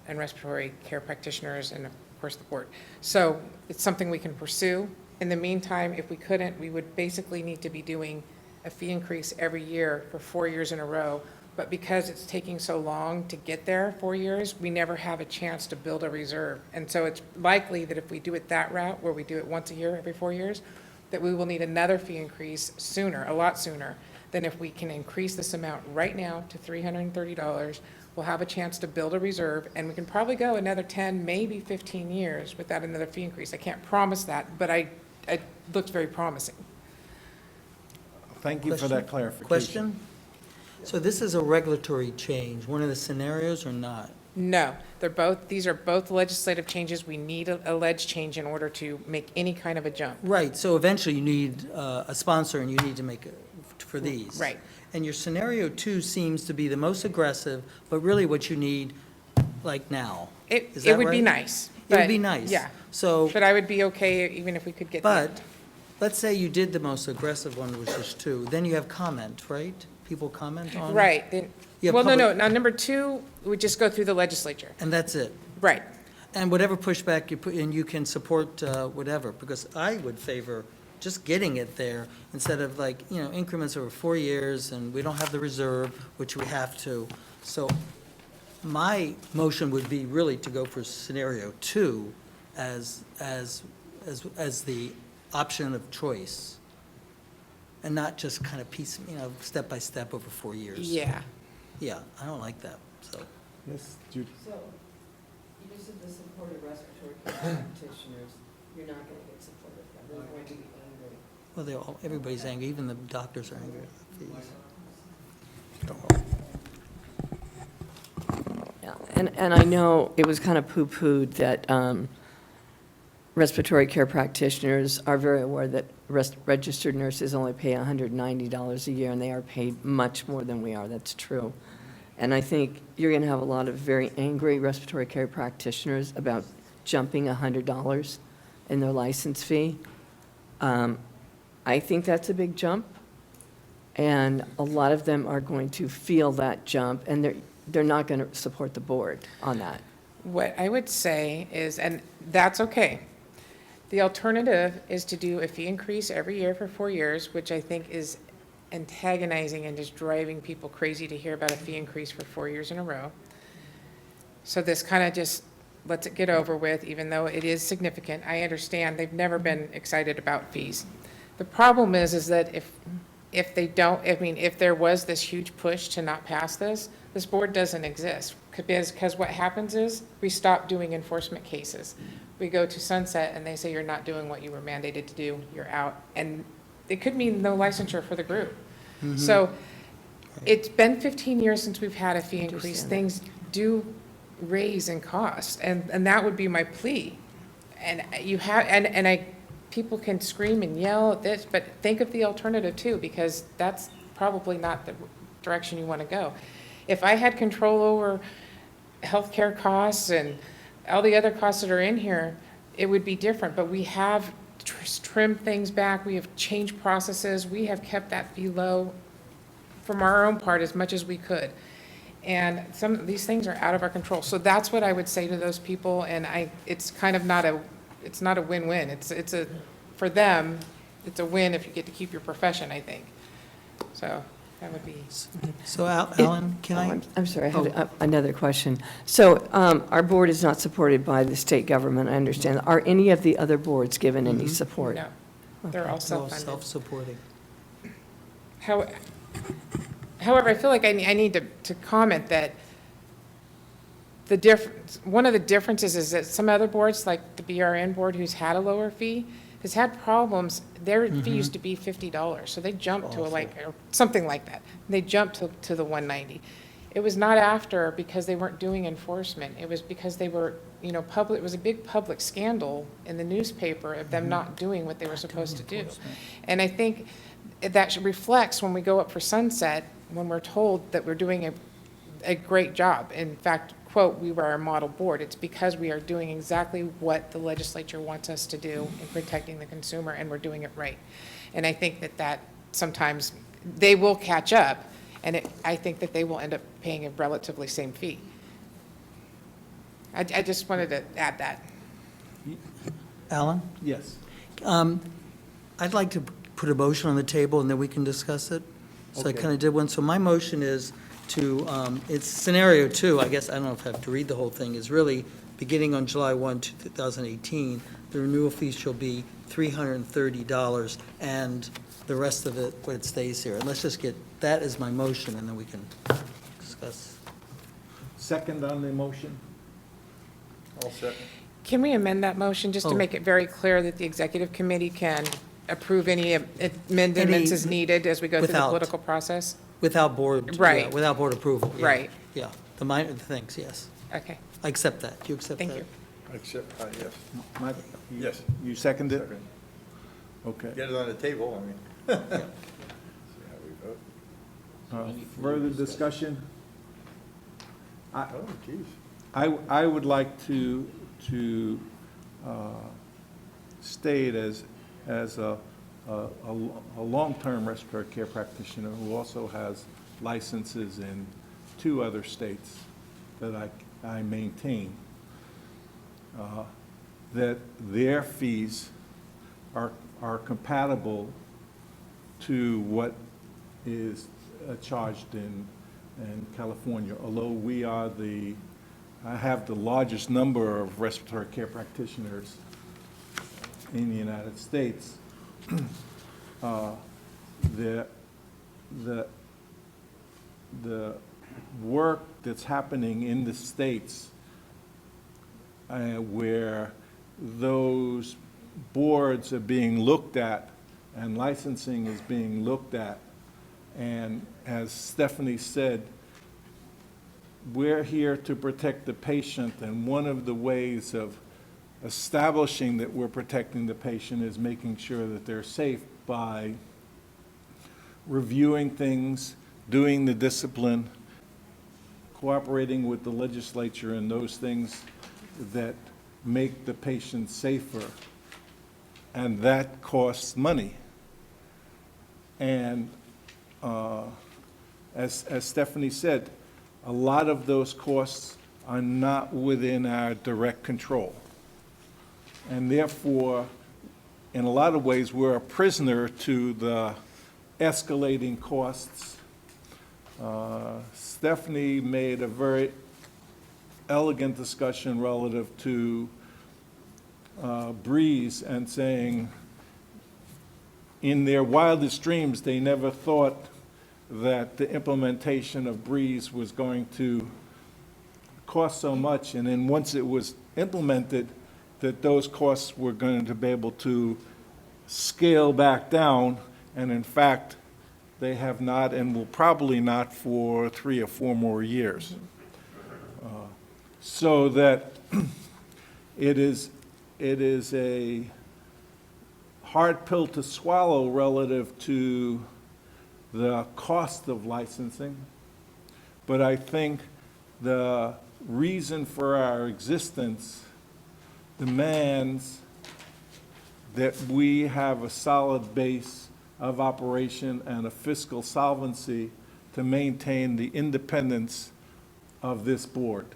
respiratory care practitioners and, of course, the board. So it's something we can pursue. In the meantime, if we couldn't, we would basically need to be doing a fee increase every year for 4 years in a row. But because it's taking so long to get there, 4 years, we never have a chance to build a reserve. And so it's likely that if we do it that route, where we do it once a year, every 4 years, that we will need another fee increase sooner, a lot sooner, than if we can increase this amount right now to $330. We'll have a chance to build a reserve, and we can probably go another 10, maybe 15 years without another fee increase. I can't promise that, but it looks very promising. Thank you for that clarification. Question? So this is a regulatory change, one of the scenarios or not? No, these are both legislative changes. We need a ledge change in order to make any kind of a jump. Right, so eventually you need a sponsor and you need to make it for these. Right. And your scenario 2 seems to be the most aggressive, but really what you need, like now. Is It that would be right? nice. It would but- be nice. Yeah, So, but I would be okay even if we could get. but, let's say you did the most aggressive one, which is 2, then you have comment, right? People comment on? Right, then, You have well, no, public- now, number 2 would just go through the legislature. And that's it. Right, And whatever pushback you put in, you can support whatever, because I would favor just getting it there instead of like, increments over 4 years and we don't have the reserve, which we have to. So my motion would be really to go for scenario 2 as the option of choice. And not just kind of step by step over 4 years. yeah. Yeah, I don't like that, so. Yes, Judy? So, you said the support of respiratory care practitioners, you're not gonna get support of them, they're going to be angry. Well, everybody's angry, even the doctors are angry at the fees. Yeah, and I know it was kind of poo-pooed that respiratory care practitioners are very aware that registered nurses only pay $190 a year, and they are paid much more than we are, that's true. And I think you're going to have a lot of very angry respiratory care practitioners about jumping $100 in their license fee. I think that's a big jump, and a lot of them are going to feel that jump, and they're not going to support the board on that. What I would say is, and that's okay, the alternative is to do a fee increase every year for 4 years, which I think is antagonizing and just driving people crazy to hear about a fee increase for 4 years in a row. So this kind of just lets it get over with, even though it is significant. I understand they've never been excited about fees. The problem is that if they don't, if there was this huge push to not pass this board doesn't exist. Because what happens is, we stop doing enforcement cases. We go to sunset and they say, you're not doing what you were mandated to do, you're out. And it could mean no licensure for the group. So it's been 15 years since we've had a fee increase. Things do raise in cost, and that would be my plea. And people can scream and yell at this, but think of the alternative too, because that's probably not the direction you want to go. If I had control over healthcare costs and all the other costs that are in here, it would be different, but we have trimmed things back, we have changed processes, we have kept that fee low from our own part as much as we could. And some of these things are out of our control. So that's what I would say to those people, and it's kind of not a win-win. For them, it's a win if you get to keep your profession, I think. So that would be. So Alan, can I? I'm sorry, I had another question. So our board is not supported by the state government, I understand. Are any of the other boards given any support? No, they're all They're all self-funded. self-supporting. However, I feel like I need to comment that one of the differences is that some other boards, like the BRN board, who's had a lower fee, has had problems. Their fee used to be $50, so they jumped to or something like that. They jumped to the $190. It was not after because they weren't doing enforcement. It was because they were, it was a big public scandal in the newspaper of them not doing what they were supposed to do. And I think that reflects when we go up for sunset, when we're told that we're doing a great job. In fact, quote, we were our model board. It's because we are doing exactly what the legislature wants us to do in protecting the consumer, and we're doing it right. And I think that sometimes they will catch up, and I think that they will end up paying a relatively same fee. I just wanted to add that. Alan? Yes. I'd like to put a motion on the table, and then we can discuss it. So I Okay. kind of did one. So my motion is it's scenario 2, I guess, I don't know if I have to read the whole thing, is really beginning on July 1, 2018, the renewal fee shall be $330, and the rest of it, what it stays here. And let's just get, that as my motion, and then we can discuss. Second on the motion? All second. Can we amend that motion just to Oh. make it very clear that the executive committee can approve any amendments as needed as we go through the Without. political process? Without board. yeah, Right. Without board approval. yeah, Right. Yeah, the minor things, yes. Okay, I accept that. Do you accept that? thank you. Accept, yes. Mike, Yes. You second it? Second. Okay. Get it on the table, I mean. See how we vote. Further discussion? Oh, geez. I would like to state as a long-term respiratory care practitioner who also has licenses in 2 other states that I maintain, that their fees are compatible to what is charged in California, although I have the largest number of respiratory care practitioners in the United States. The work that's happening in the states where those boards are being looked at and licensing is being looked at, and as Stephanie said, we're here to protect the patient, and one of the ways of establishing that we're protecting the patient is making sure that they're safe by reviewing things, doing the discipline, cooperating with the legislature, and those things that make the patient safer. And that costs money. And as Stephanie said, a lot of those costs are not within our direct control. And therefore, in a lot of ways, we're a prisoner to the escalating costs. Stephanie made a very elegant discussion relative to Breeze and saying, in their wildest dreams, they never thought that the implementation of Breeze was going to cost so much, and then once it was implemented, that those costs were going to be able to scale back down, and in fact, they have not and will probably not for 3 or 4 more years. So that it is a hard pill to swallow relative to the cost of licensing, but I think the reason for our existence demands that we have a solid base of operation and a fiscal solvency to maintain the independence of this board.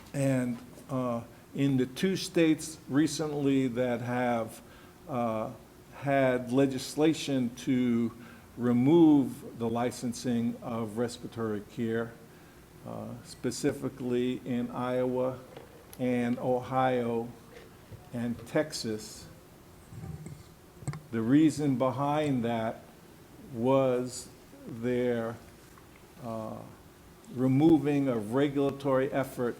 In the 2 states recently that have had legislation to remove the licensing of respiratory care, specifically in Iowa and Ohio and Texas, the reason behind that was their removing of regulatory effort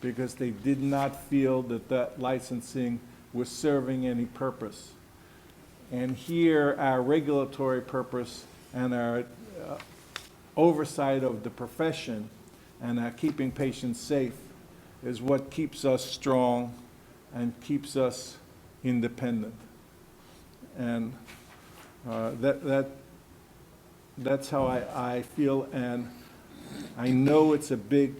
because they did not feel that that licensing was serving any purpose. And here, our regulatory purpose and our oversight of the profession and our keeping patients safe is what keeps us strong and keeps us independent. And that's how I feel, and I know it's a big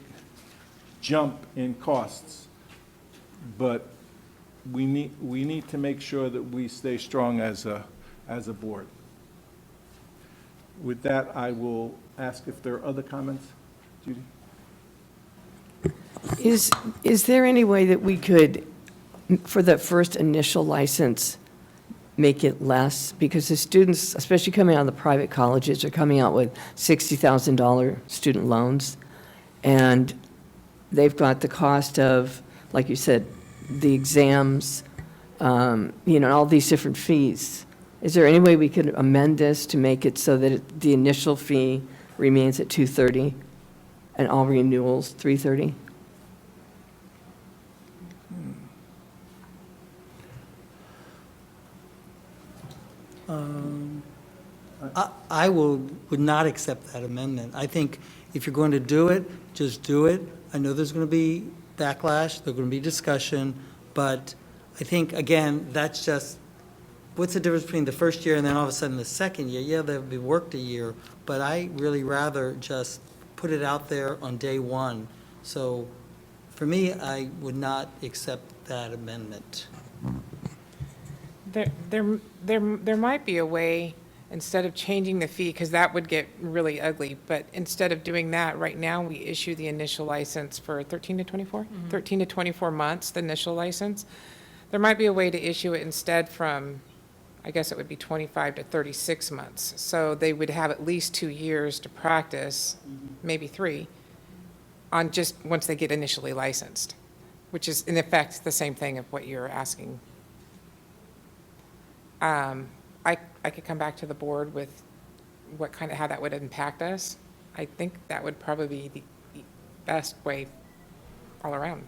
jump in costs, but we need to make sure that we stay strong as a board. With that, I will ask if there are other comments. Judy? Is there any way that we could, for the first initial license, make it less? Because the students, especially coming out of the private colleges, are coming out with $60,000 student loans, and they've got the cost of, like you said, the exams, all these different fees. Is there any way we could amend this to make it so that the initial fee remains at $230 and all renewals $330? I would not accept that amendment. I think if you're going to do it, just do it. I know there's going to be backlash, there's going to be discussion, but I think, again, that's just, what's the difference between the first year and then all of a sudden the second year? Yeah, they'll be worked a year, but I really rather just put it out there on day one. So for me, I would not accept that amendment. There might be a way, instead of changing the fee, because that would get really ugly, but instead of doing that, right now, we issue the initial license for 13 to 24? 13 to 24 months, the initial license. There might be a way to issue it instead from, I guess it would be 25 to 36 months. So they would have at least 2 years to practice, maybe 3, on just once they get initially licensed, which is in effect the same thing of what you're asking. I could come back to the board with how that would impact us. I think that would probably be the best way all around.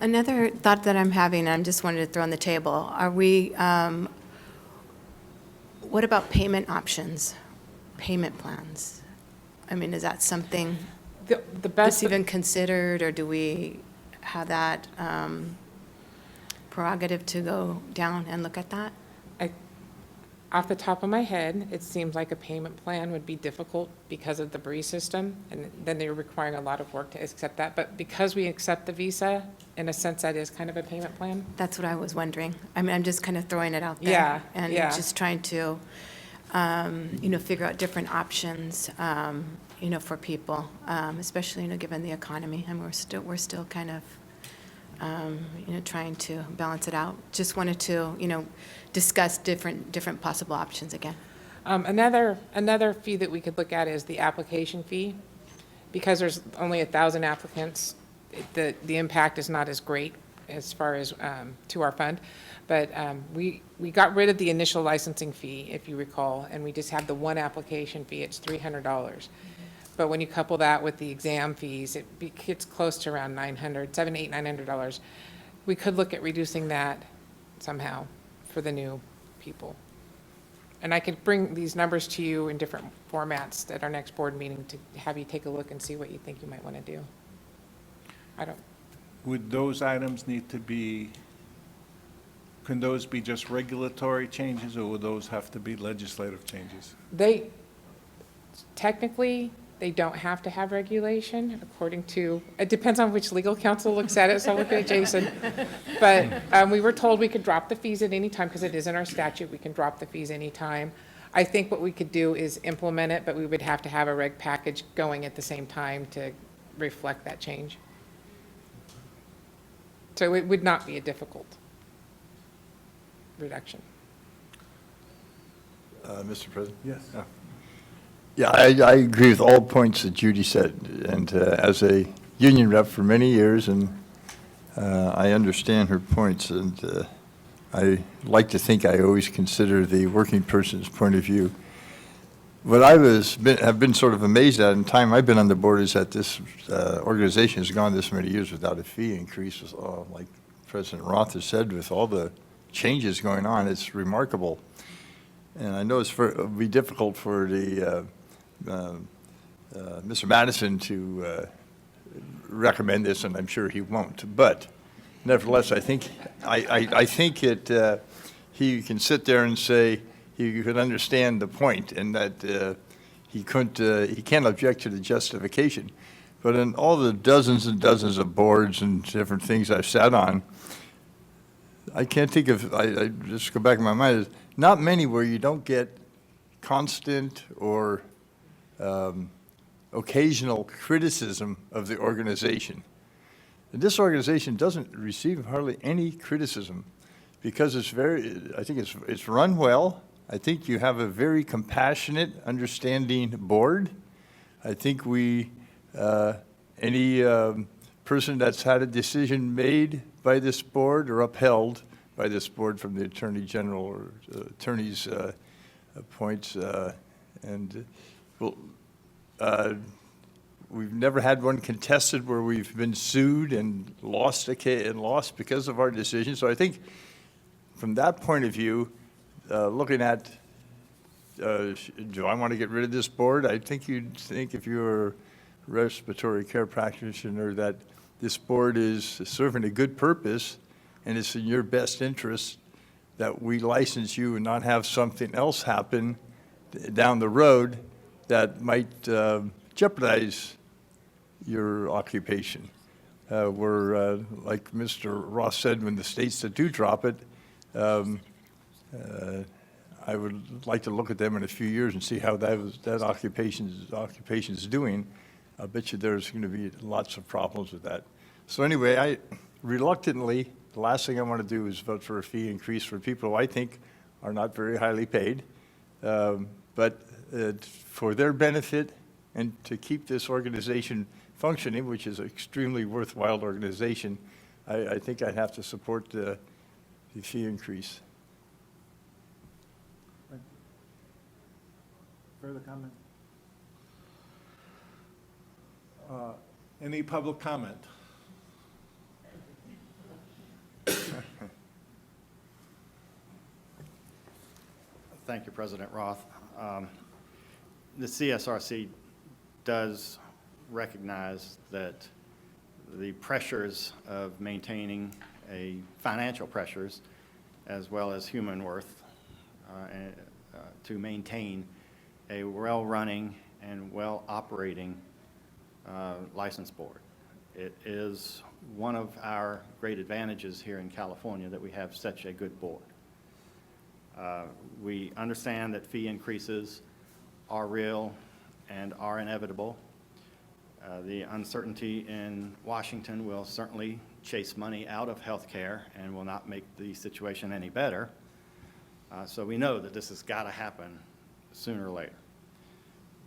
Another thought that I'm having, I just wanted to throw on the table, are we, what about payment options, payment plans? I mean, is that something The that's best, even considered, or do we have that prerogative to go down and look at that? off the top of my head, it seems like a payment plan would be difficult because of the BRE system, and then they're requiring a lot of work to accept that. But because we accept the Visa, in a sense, that is kind of a payment plan. That's what I was wondering. I mean, I'm just kind of throwing it out there. Yeah, And yeah. just trying to, figure out different options, for people, especially, given the economy. And we're still kind of, trying to balance it out. Just wanted to, discuss different possible options again. Another fee that we could look at is the application fee. Because there's only 1,000 applicants, the impact is not as great as far as to our fund. But we got rid of the initial licensing fee, if you recall, and we just have the one application fee. It's $300. But when you couple that with the exam fees, it gets close to around $900, $700, $800, $900. We could look at reducing that somehow for the new people. And I could bring these numbers to you in different formats at our next board meeting to have you take a look and see what you think you might want to do. Would those items need to be, can those be just regulatory changes, or would those have to be legislative changes? Technically, they don't have to have regulation, according to, it depends on which legal counsel looks at it, so I'm looking at Jason. But we were told we could drop the fees at any time, because it is in our statute, we can drop the fees anytime. I think what we could do is implement it, but we would have to have a reg package going at the same time to reflect that change. So it would not be a difficult reduction. Mr. President? Yes. Yeah, I agree with all points that Judy said, and as a union rep for many years, and I understand her points, and I like to think I always consider the working person's point of view. What I have been sort of amazed at in time I've been on the board is that this organization has gone this many years without a fee increase, like President Roth has said, with all the changes going on. It's remarkable. And I know it'll be difficult for the Mr. Madison to recommend this, and I'm sure he won't. But nevertheless, I think he can sit there and say he could understand the point, and that he can't object to the justification. But in all the dozens and dozens of boards and different things I've sat on, I can't think of. I just go back in my mind. Not many where you don't get constant or occasional criticism of the organization. And this organization doesn't receive hardly any criticism because I think it's run well. I think you have a very compassionate, understanding board. I think any person that's had a decision made by this board or upheld by this board from the Attorney General or attorney's points. We've never had one contested where we've been sued and lost because of our decision. So I think from that point of view, looking at do I want to get rid of this board? I think you'd think if you were a respiratory care practitioner that this board is serving a good purpose and it's in your best interest that we license you and not have something else happen down the road that might jeopardize your occupation. Where, like Mr. Ross said, when the states that do drop it, I would like to look at them in a few years and see how that occupation is doing. I bet you there's going to be lots of problems with that. So anyway, I reluctantly, the last thing I want to do is vote for a fee increase for people who I think are not very highly paid. But for their benefit and to keep this organization functioning, which is an extremely worthwhile organization, I think I'd have to support the fee increase. Further comment? Any public comment? Thank you, President Roth. The CSRC does recognize that the pressures of maintaining financial pressures as well as human worth to maintain a well-running and well-operating license board. It is one of our great advantages here in California that we have such a good board. We understand that fee increases are real and are inevitable. The uncertainty in Washington will certainly chase money out of healthcare and will not make the situation any better. So we know that this has got to happen sooner or later.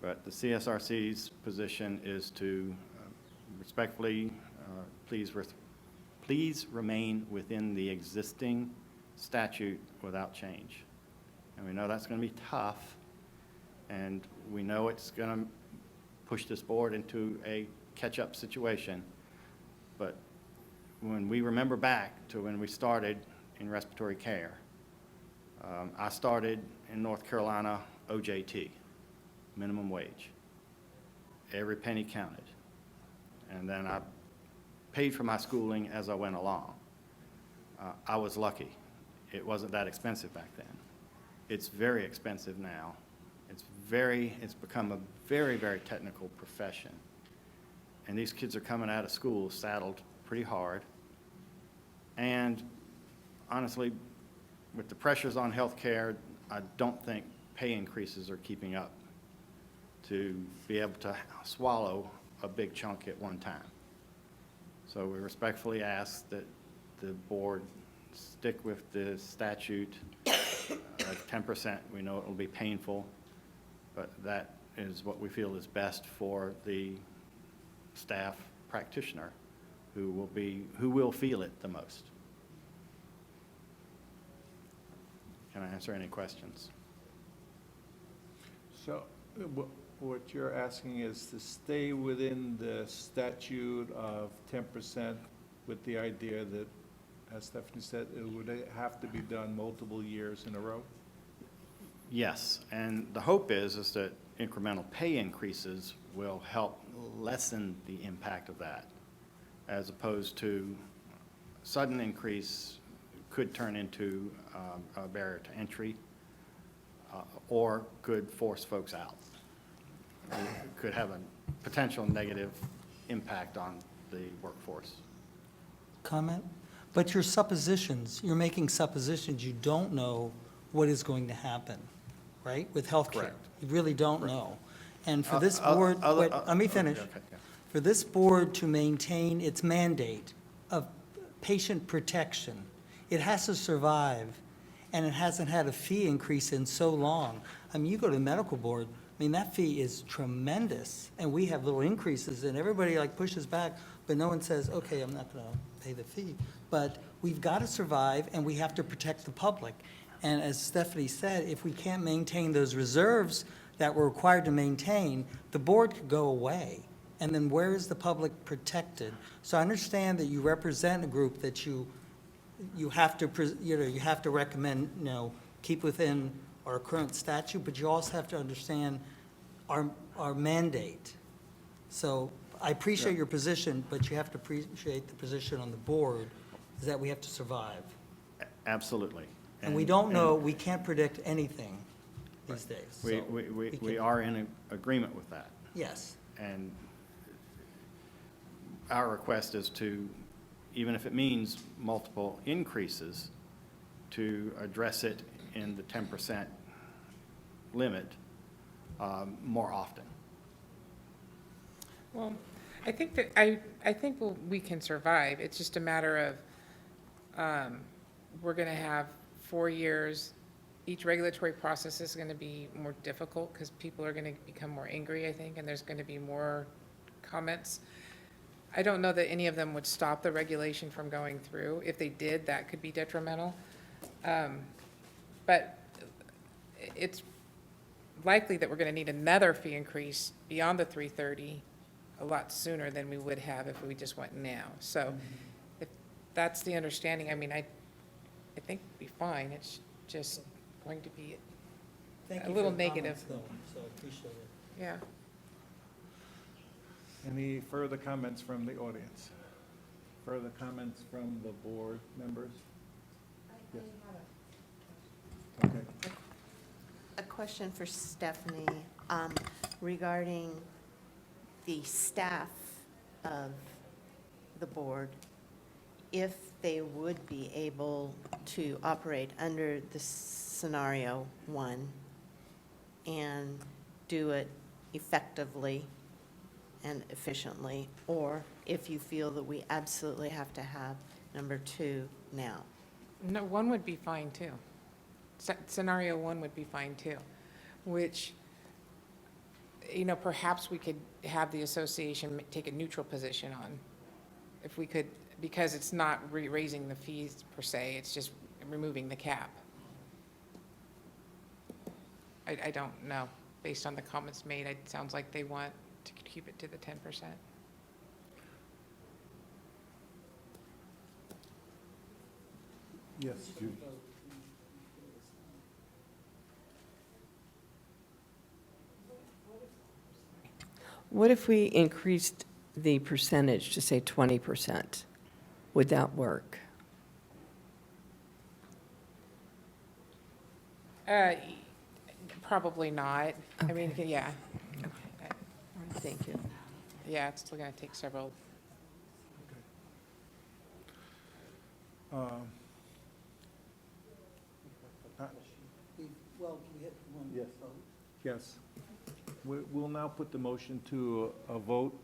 But the CSRC's position is to respectfully, please remain within the existing statute without change. And we know that's going to be tough, and we know it's going to push this board into a catch-up situation. But when we remember back to when we started in respiratory care, I started in North Carolina OJT, minimum wage. Every penny counted. And then I paid for my schooling as I went along. I was lucky. It wasn't that expensive back then. It's very expensive now. It's become a very, very technical profession. And these kids are coming out of school saddled pretty hard. And honestly, with the pressures on healthcare, I don't think pay increases are keeping up to be able to swallow a big chunk at one time. So we respectfully ask that the board stick with the statute of 10%. We know it will be painful, but that is what we feel is best for the staff practitioner who will feel it the most. Can I answer any questions? So what you're asking is to stay within the statute of 10% with the idea that, as Stephanie said, it would have to be done multiple years in a row? Yes, and the hope is that incremental pay increases will help lessen the impact of that, as opposed to sudden increase could turn into a barrier to entry or could force folks out. It could have a potential negative impact on the workforce. Comment? But your suppositions, you're making suppositions, you don't know what is going to happen, right, with healthcare? Correct. You really don't know. And for this I'll- board, I'll- wait, I'll- let me finish. okay, yeah. For this board to maintain its mandate of patient protection, it has to survive, and it hasn't had a fee increase in so long. I mean, you go to the medical board, I mean, that fee is tremendous, and we have little increases, and everybody like pushes back, but no one says, okay, I'm not gonna pay the fee. But we've got to survive, and we have to protect the public. And as Stephanie said, if we can't maintain those reserves that we're required to maintain, the board could go away. And then where is the public protected? So I understand that you represent a group that you have to, you have to recommend, keep within our current statute, but you also have to understand our mandate. So I appreciate your position, but you have to appreciate the position on the board, is that we have to survive. Absolutely. And we don't know, we can't predict anything these days. We, so we can- are in agreement with that. Yes. And our request is to, even if it means multiple increases, to address it in the 10% limit more often. Well, I think that, I think we can survive. It's just a matter of, we're gonna have 4 years. Each regulatory process is gonna be more difficult because people are gonna become more angry, I think, and there's gonna be more comments. I don't know that any of them would stop the regulation from going through. If they did, that could be detrimental. But it's likely that we're gonna need another fee increase beyond the 330 a lot sooner than we would have if we just went now. So if that's the understanding, I mean, I think we'll be fine. It's just going to be, Thank a you little for the negative. comments, though, so I appreciate it. yeah. Any further comments from the audience? Further comments from the board members? Yes. Okay. A question for Stephanie regarding the staff of the board. If they would be able to operate under the scenario 1 and do it effectively and efficiently, or if you feel that we absolutely have to have number 2 now. No, 1 would be fine too. Scenario 1 would be fine too, which, you know, perhaps we could have the association take a neutral position on, if we could, because it's not raising the fees per se, it's just removing the cap. I don't know. Based on the comments made, it sounds like they want to keep it to the 10%. Yes, Judy. What if we increased the percentage to say 20%? Would that work? Probably not. I mean, yeah. Thank you. Yeah, it's still going to take several. Um, Well, we hit one Yes. vote. Yes. We'll now put the motion to a vote.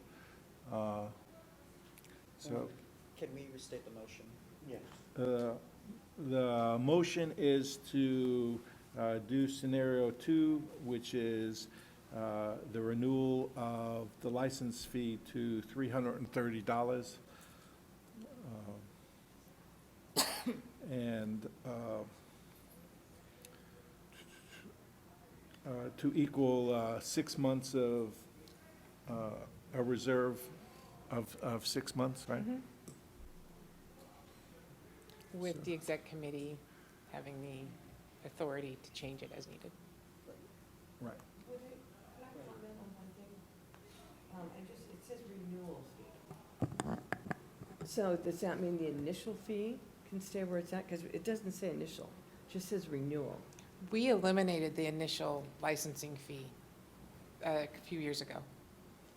So Can we restate the motion? Yes. the motion is to do scenario 2, which is the renewal of the license fee to $330. And to equal 6 months of a reserve of 6 months, right? With the exec committee having the authority to change it as needed. Right. Could I comment on one thing? It says renewal fee. So does that mean the initial fee can stay where it's at? Because it doesn't say initial, it just says renewal. We eliminated the initial licensing fee a few years ago.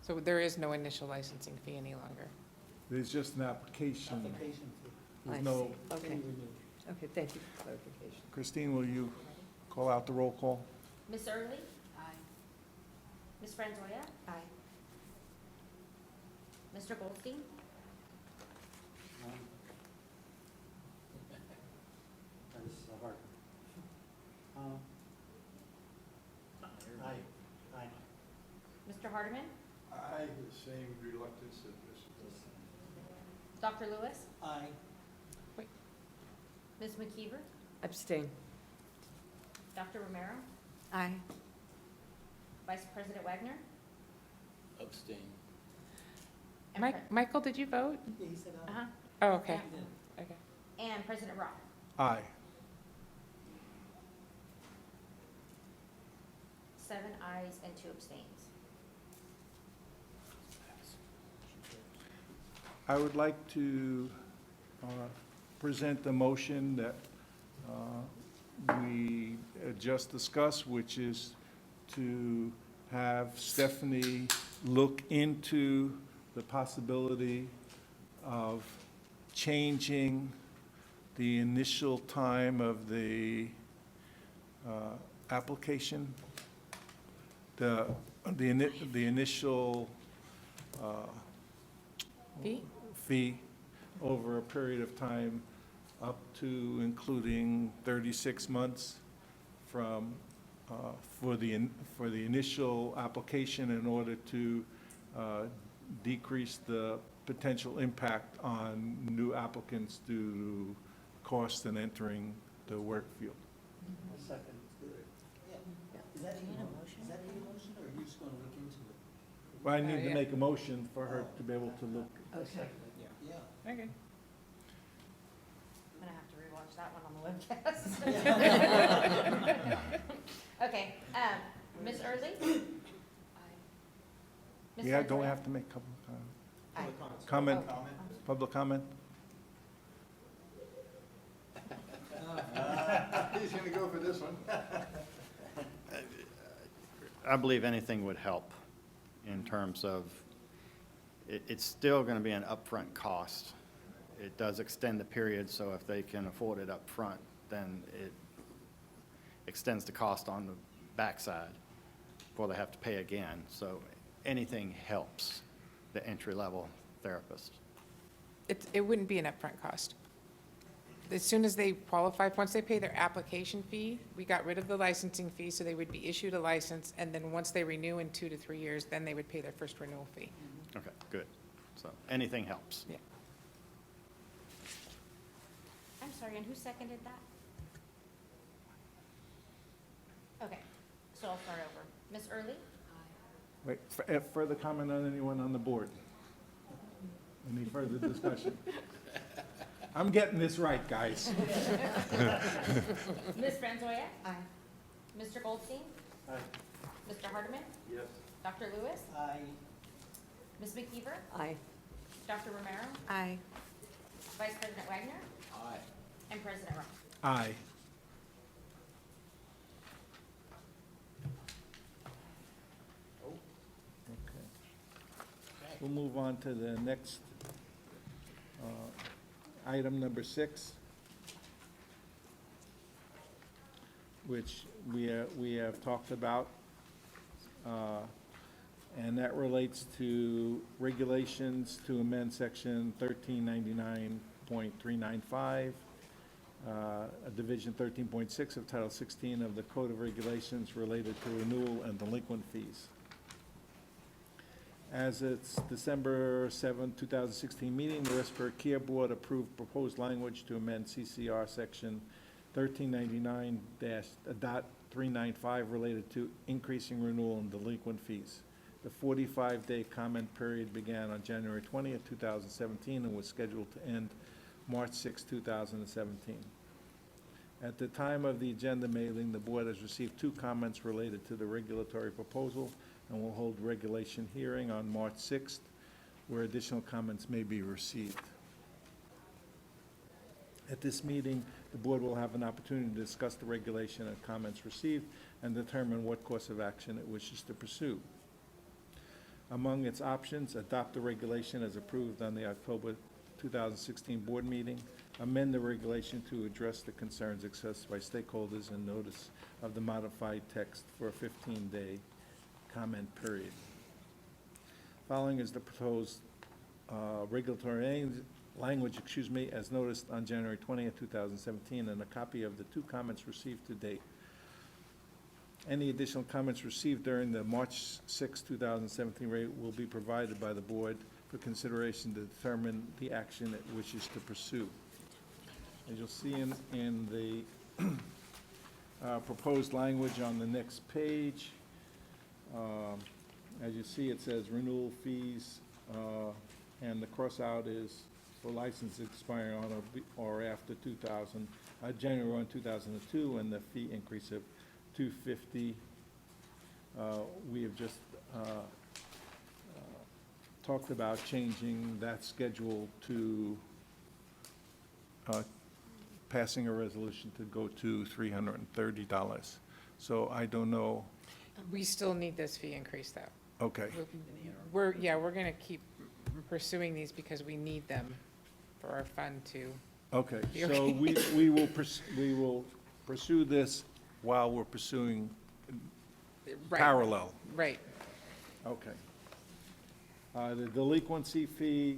So there is no initial licensing fee any longer. There's just an application. Application fee. There's I no, see. Okay, okay, thank you for clarification. Christine, will you call out the roll call? Ms. Early? Aye. Ms. Franzoya? Aye. Mr. Goldstein? This is a hard one. Aye. Aye. Mr. Hardeman? I have the same reluctance that Mr. Dr. Lewis? Aye. Ms. McKeever? Abstain. Dr. Romero? Aye. Vice President Wagner? Abstain. And Pre- Michael, did you vote? Yeah, he said aye. Uh-huh. Oh, okay. Yeah. Okay. And President Roth? Aye. 7 ayes and 2 abstains. I would like to present the motion that we just discussed, which is to have Stephanie look into the possibility of changing the initial time of the application, the initial fee over a period of time up to including 36 months from, for the initial application in order to decrease the potential impact on new applicants due to cost in entering the work field. A second. Is that a motion? Is that a motion, or are you just gonna look into it? Well, I need to yeah. make a motion for her to be able to look. Okay. Yeah. Okay. I'm gonna have to rewatch that one on the webcast. Okay, Ms. Early? Ms. Yeah, don't we Santoya? have to make couple Aye. comment, Oh. public comment? He's gonna go for this one. I believe anything would help in terms of, it's still going to be an upfront cost. It does extend the period, so if they can afford it up front, then it extends the cost on the backside before they have to pay again. So anything helps the entry-level therapist. It wouldn't be an upfront cost. As soon as they qualify, once they pay their application fee, we got rid of the licensing fee, so they would be issued a license, and then once they renew in 2 to 3 years, then they would pay their first renewal fee. Okay, good. So anything helps. Yeah. I'm sorry, and who seconded that? Okay, so I'll start over. Ms. Early? Wait, further comment on anyone on the board? Any further discussion? I'm getting this right, guys. Ms. Franzoya? Aye. Mr. Goldstein? Aye. Mr. Hardeman? Yes. Dr. Lewis? Aye. Ms. McKeever? Aye. Dr. Romero? Aye. Vice President Wagner? Aye. And President Ross? Aye. Okay. We'll move on to the next item number 6, which we have talked about, and that relates to regulations to amend section 1399.395, division 13.6 of Title 16 of the Code of Regulations related to renewal and delinquent fees. As its December 7, 2016 meeting, the Respiratory Care Board approved proposed language to amend CCR section 1399-.395 related to increasing renewal and delinquent fees. The 45-day comment period began on January 20th, 2017, and was scheduled to end March 6, 2017. At the time of the agenda mailing, the board has received 2 comments related to the regulatory proposal and will hold regulation hearing on March 6th, where additional comments may be received. At this meeting, the board will have an opportunity to discuss the regulation and comments received and determine what course of action it wishes to pursue. Among its options, adopt the regulation as approved on the October 2016 board meeting, amend the regulation to address the concerns expressed by stakeholders, and notice of the modified text for a 15-day comment period. Following is the proposed regulatory language, as noticed on January 20th, 2017, and a copy of the 2 comments received to date. Any additional comments received during the March 6, 2017 rate will be provided by the board for consideration to determine the action it wishes to pursue. As you'll see in the proposed language on the next page, as you see, it says renewal fees, and the cross-out is for license expiring on or after January 1, 2002, and the fee increase of $250 we have just talked about changing that schedule to passing a resolution to go to $330. So I don't know, We still need this fee increase, though. okay, We're gonna keep pursuing these because we need them for our fund to, okay. Be So okay. we will pursue this while we're pursuing right, parallel. right. Okay. The delinquency fee,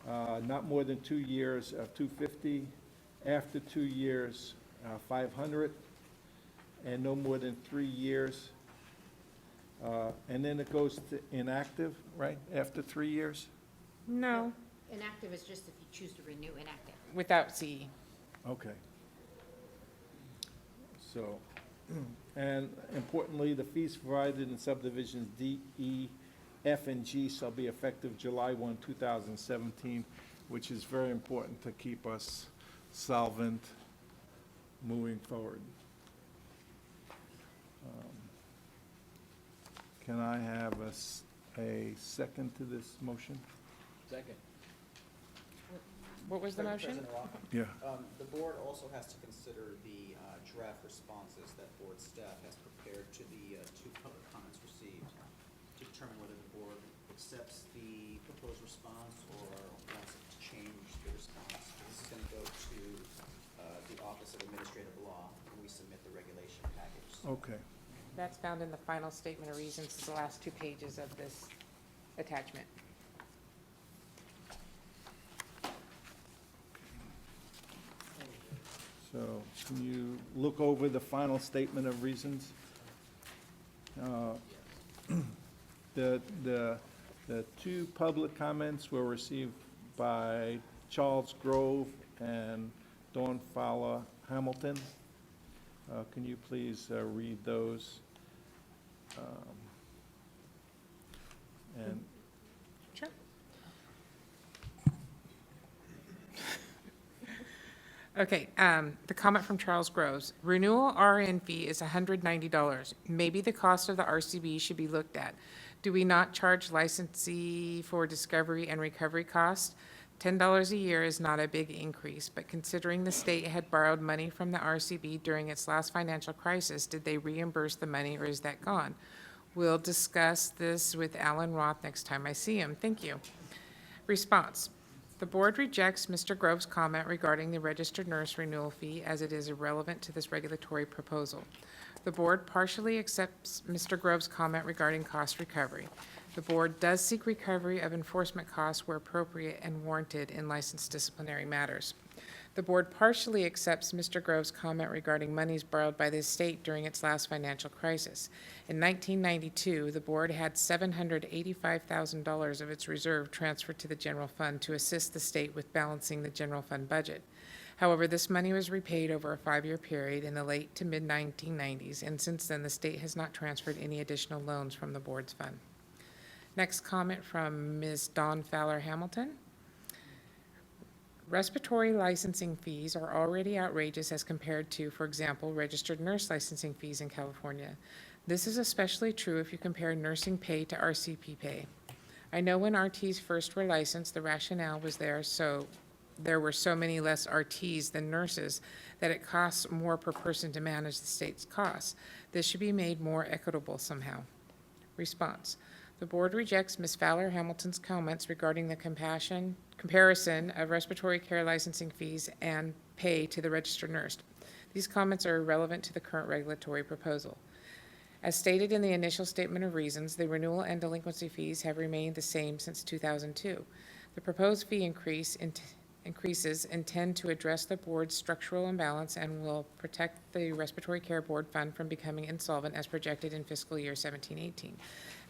not more than 2 years of $250, after 2 years, $500, and no more than 3 years. And then it goes to inactive, right, after 3 years? No, Inactive is just if you choose to renew inactive. without CE. Okay. So, and importantly, the fees provided in subdivisions D, E, F, and G shall be effective July 1, 2017, which is very important to keep us solvent moving forward. Can I have a second to this motion? Second. What was the motion? President Roth, Yeah. the board also has to consider the draft responses that board staff has prepared to the 2 public comments received to determine whether the board accepts the proposed response or wants it to change the response. This is going to go to the Office of Administrative Law when we submit the regulation package. Okay. That's found in the final statement of reasons, it's the last 2 pages of this attachment. So can you look over the final statement of reasons? The 2 public comments were received by Charles Grove and Dawn Fowler Hamilton. Can you please read those? And Sure. Okay, the comment from Charles Groves. Renewal RN fee is $190. Maybe the cost of the RCB should be looked at. Do we not charge licensee for discovery and recovery costs? $10 a year is not a big increase, but considering the state had borrowed money from the RCB during its last financial crisis, did they reimburse the money or is that gone? We'll discuss this with Alan Roth next time I see him. Thank you. Response. The board rejects Mr. Grove's comment regarding the registered nurse renewal fee as it is irrelevant to this regulatory proposal. The board partially accepts Mr. Grove's comment regarding cost recovery. The board does seek recovery of enforcement costs where appropriate and warranted in licensed disciplinary matters. The board partially accepts Mr. Grove's comment regarding monies borrowed by the state during its last financial crisis. In 1992, the board had $785,000 of its reserve transferred to the general fund to assist the state with balancing the general fund budget. However, this money was repaid over a 5-year period in the late to mid-1990s, and since then, the state has not transferred any additional loans from the board's fund. Next comment from Ms. Dawn Fowler Hamilton. Respiratory licensing fees are already outrageous as compared to, for example, registered nurse licensing fees in California. This is especially true if you compare nursing pay to RCP pay. I know when RTs first were licensed, the rationale was there were so many less RTs than nurses that it costs more per person to manage the state's costs. This should be made more equitable somehow. Response. The board rejects Ms. Fowler Hamilton's comments regarding the comparison of respiratory care licensing fees and pay to the registered nurse. These comments are irrelevant to the current regulatory proposal. As stated in the initial statement of reasons, the renewal and delinquency fees have remained the same since 2002. The proposed fee increases intend to address the board's structural imbalance and will protect the Respiratory Care Board Fund from becoming insolvent as projected in fiscal year 17-18.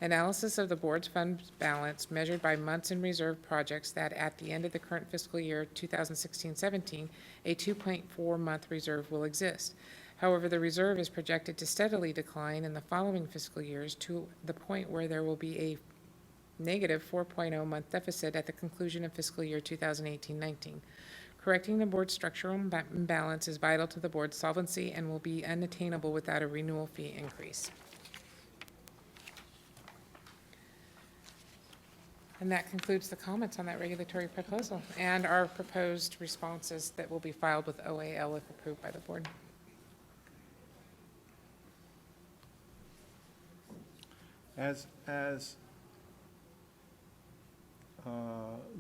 Analysis of the board's fund balance measured by months in reserve projects that at the end of the current fiscal year 2016-17, a 2.4-month reserve will exist. However, the reserve is projected to steadily decline in the following fiscal years to the point where there will be a negative 4.0-month deficit at the conclusion of fiscal year 2018-19. Correcting the board's structural imbalance is vital to the board's solvency and will be unattainable without a renewal fee increase. And that concludes the comments on that regulatory proposal and our proposed responses that will be filed with OAL if approved by the board. As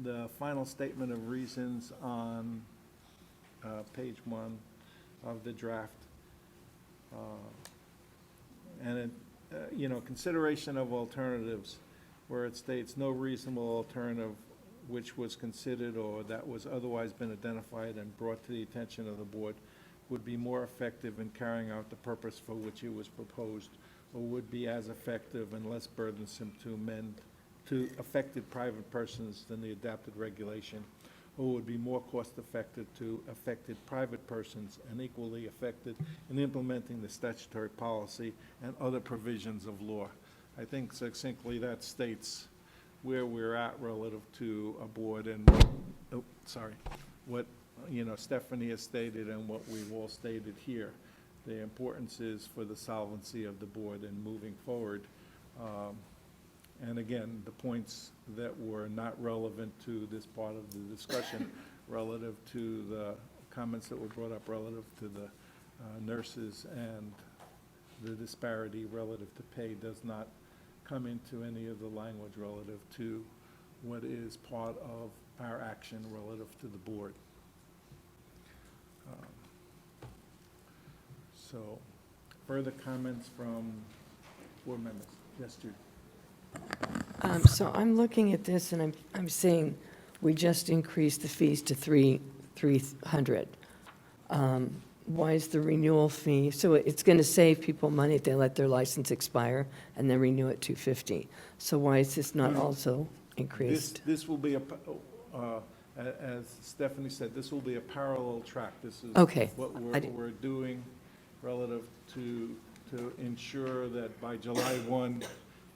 the final statement of reasons on page 1 of the draft, and it, consideration of alternatives, where it states no reasonable alternative which was considered or that was otherwise been identified and brought to the attention of the board would be more effective in carrying out the purpose for which it was proposed, or would be as effective and less burdensome to affected private persons than the adapted regulation, or would be more cost-effective to affected private persons and equally effective in implementing the statutory policy and other provisions of law. I think succinctly that states where we're at relative to a board and what Stephanie has stated and what we've all stated here. The importance is for the solvency of the board and moving forward. And again, the points that were not relevant to this part of the discussion relative to the comments that were brought up relative to the nurses and the disparity relative to pay does not come into any of the language relative to what is part of our action relative to the board. So, further comments from board members? Yes, Judy. So I'm looking at this and I'm seeing we just increased the fees to 300. Why is the renewal fee, so it's going to save people money if they let their license expire and then renew at $250. So why is this not also increased? This will be as Stephanie said, this will be a parallel track. This is Okay. what I didn't- we're doing relative to ensure that by July 1,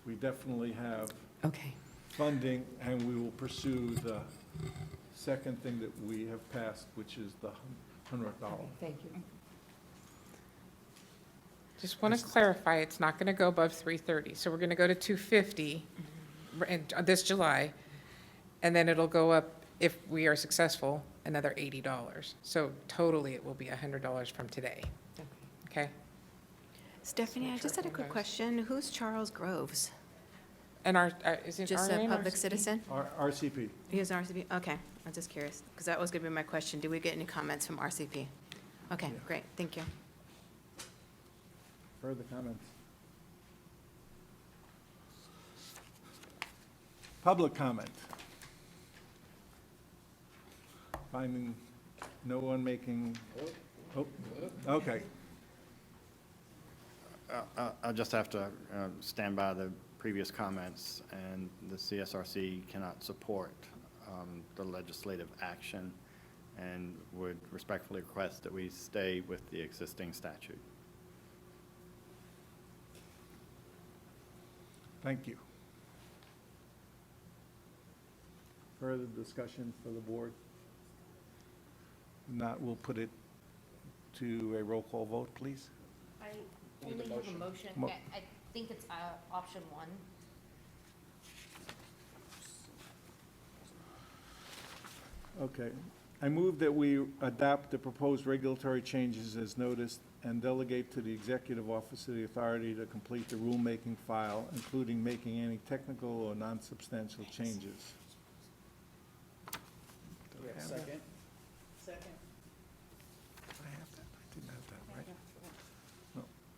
we definitely have Okay, funding, and we will pursue the second thing that we have passed, which is the $100. thank you. Just want to clarify, it's not going to go above 330. So we're going to go to 250 this July, and then it'll go up, if we are successful, another $80. So totally, it will be $100 from today. Okay? Stephanie, I just had a quick question. Who's Charles Groves? And is it Just RA a and public RCP? citizen? RCP. He is RCP? Okay, I'm just curious, because that was going to be my question. Do we get any comments from RCP? Okay, Yeah. great, thank you. Further comments? Public comment. Finding no one making, okay. I just have to stand by the previous comments, and the CSRC cannot support the legislative action and would respectfully request that we stay with the existing statute. Thank you. Further discussion for the board? Not, we'll put it to a roll call vote, please. I only have a motion. Mo- I think it's option 1. Okay. I move that we adopt the proposed regulatory changes as noticed and delegate to the Executive Office of the authority to complete the rulemaking file, including making any technical or non-substantial changes. Do we have a second? Second. Did I have that? I didn't have that, right?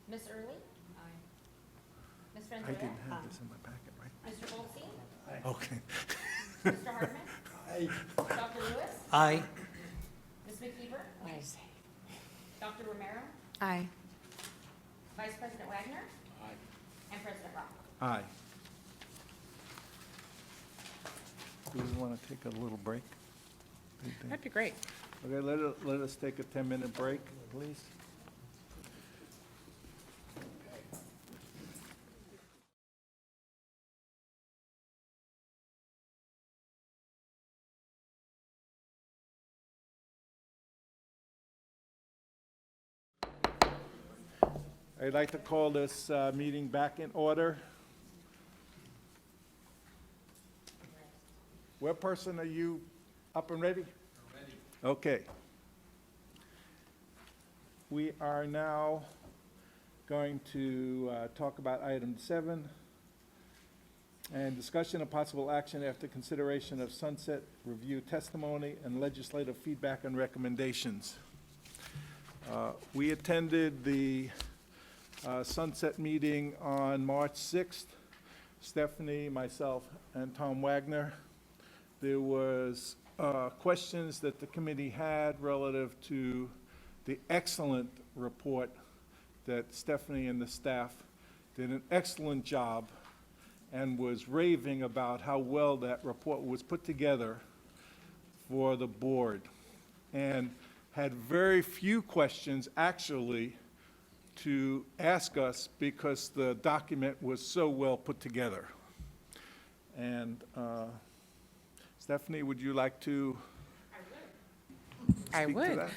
Ms. Early? Aye. Ms. I Franzoya? didn't have this in my packet, right? Mr. Goldstein? Okay. Mr. Hardman? Aye. Dr. Lewis? Aye. Ms. McKeever? Aye. Dr. Romero? Aye. Vice President Wagner? Aye. And President Rock? Aye. Do we want to take a little break? Do you think? That'd be great. Okay, let us take a 10-minute break, please. I'd like to call this meeting back in order. Web person, are you up and ready? Ready. Okay. We are now going to talk about item 7, and discussion of possible action after consideration of sunset review testimony and legislative feedback and recommendations. We attended the sunset meeting on March 6th. Stephanie, myself, and Tom Wagner. There was questions that the committee had relative to the excellent report that Stephanie and the staff did an excellent job and was raving about how well that report was put together for the board, and had very few questions actually to ask us because the document was so well put together. And Stephanie, would you like to I speak to would. that?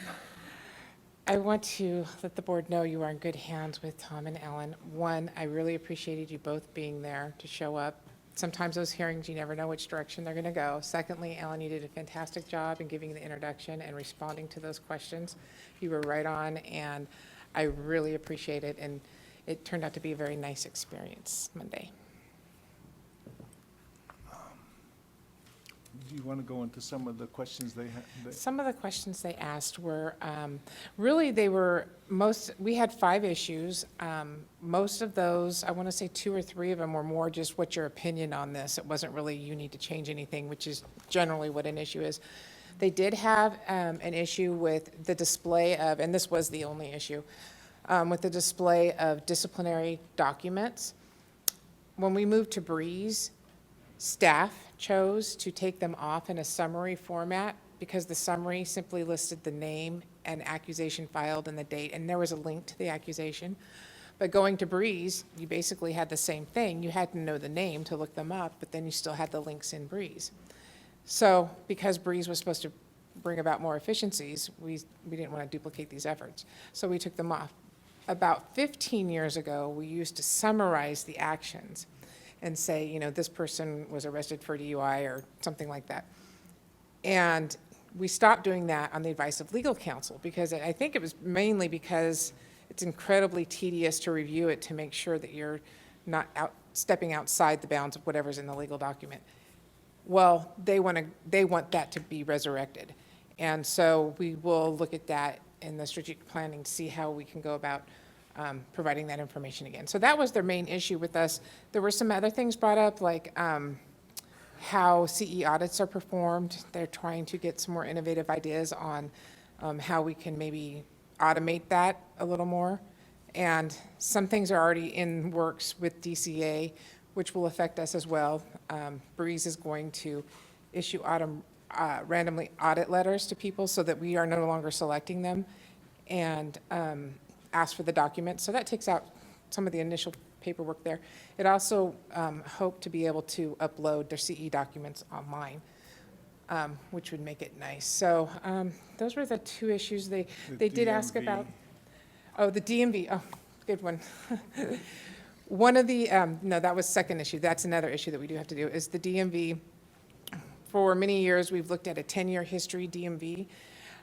I want to let the board know you are in good hands with Tom and Ellen. One, I really appreciated you both being there to show up. Sometimes those hearings, you never know which direction they're going to go. Secondly, Ellen, you did a fantastic job in giving the introduction and responding to those questions. You were right on, and I really appreciate it, and it turned out to be a very nice experience Monday. Do you want to go into some of the questions they had? Some of the questions they asked were, really, we had 5 issues. Most of those, I want to say 2 or 3 of them were more just what's your opinion on this. It wasn't really you need to change anything, which is generally what an issue is. They did have an issue with the display of, and this was the only issue, with the display of disciplinary documents. When we moved to Breeze, staff chose to take them off in a summary format because the summary simply listed the name and accusation filed and the date, and there was a link to the accusation. But going to Breeze, you basically had the same thing. You had to know the name to look them up, but then you still had the links in Breeze. So because Breeze was supposed to bring about more efficiencies, we didn't want to duplicate these efforts. So we took them off. About 15 years ago, we used to summarize the actions and say, this person was arrested for DUI or something like that. And we stopped doing that on the advice of legal counsel, because I think it was mainly because it's incredibly tedious to review it to make sure that you're not stepping outside the bounds of whatever's in the legal document. Well, they want that to be resurrected. And so we will look at that in the strategic planning to see how we can go about providing that information again. So that was their main issue with us. There were some other things brought up, like how CE audits are performed. They're trying to get some more innovative ideas on how we can maybe automate that a little more. And some things are already in works with DCA, which will affect us as well. Breeze is going to issue randomly audit letters to people so that we are no longer selecting them, and ask for the documents. So that takes out some of the initial paperwork there. It also hoped to be able to upload their CE documents online, which would make it nice. So those were the 2 issues they did ask about. Oh, the DMV. Oh, good one. One of the, no, that was second issue. That's another issue that we do have to do, is the DMV. For many years, we've looked at a 10-year history DMV.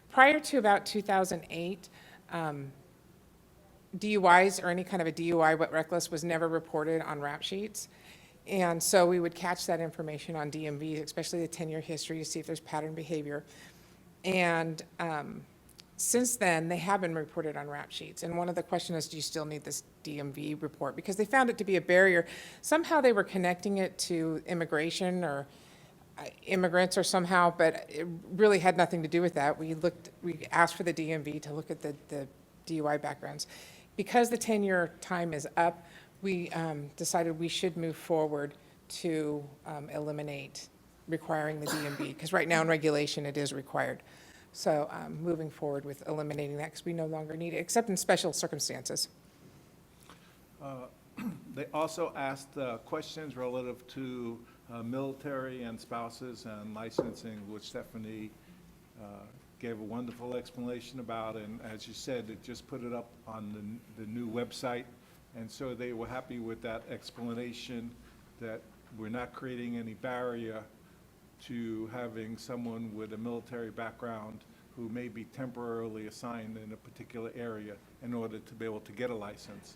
Prior to about 2008, DUIs or any kind of a DUI wet reckless was never reported on rap sheets. And so we would catch that information on DMVs, especially the 10-year history, to see if there's pattern behavior. And since then, they have been reported on rap sheets. And one of the questions is, do you still need this DMV report? Because they found it to be a barrier. Somehow they were connecting it to immigration or immigrants or somehow, but it really had nothing to do with that. We asked for the DMV to look at the DUI backgrounds. Because the 10-year time is up, we decided we should move forward to eliminate requiring the DMV, because right now in regulation it is required. So moving forward with eliminating that, because we no longer need it, except in special circumstances. They also asked questions relative to military and spouses and licensing, which Stephanie gave a wonderful explanation about, and as you said, it just put it up on the new website, and so they were happy with that explanation, that we're not creating any barrier to having someone with a military background who may be temporarily assigned in a particular area in order to be able to get a license.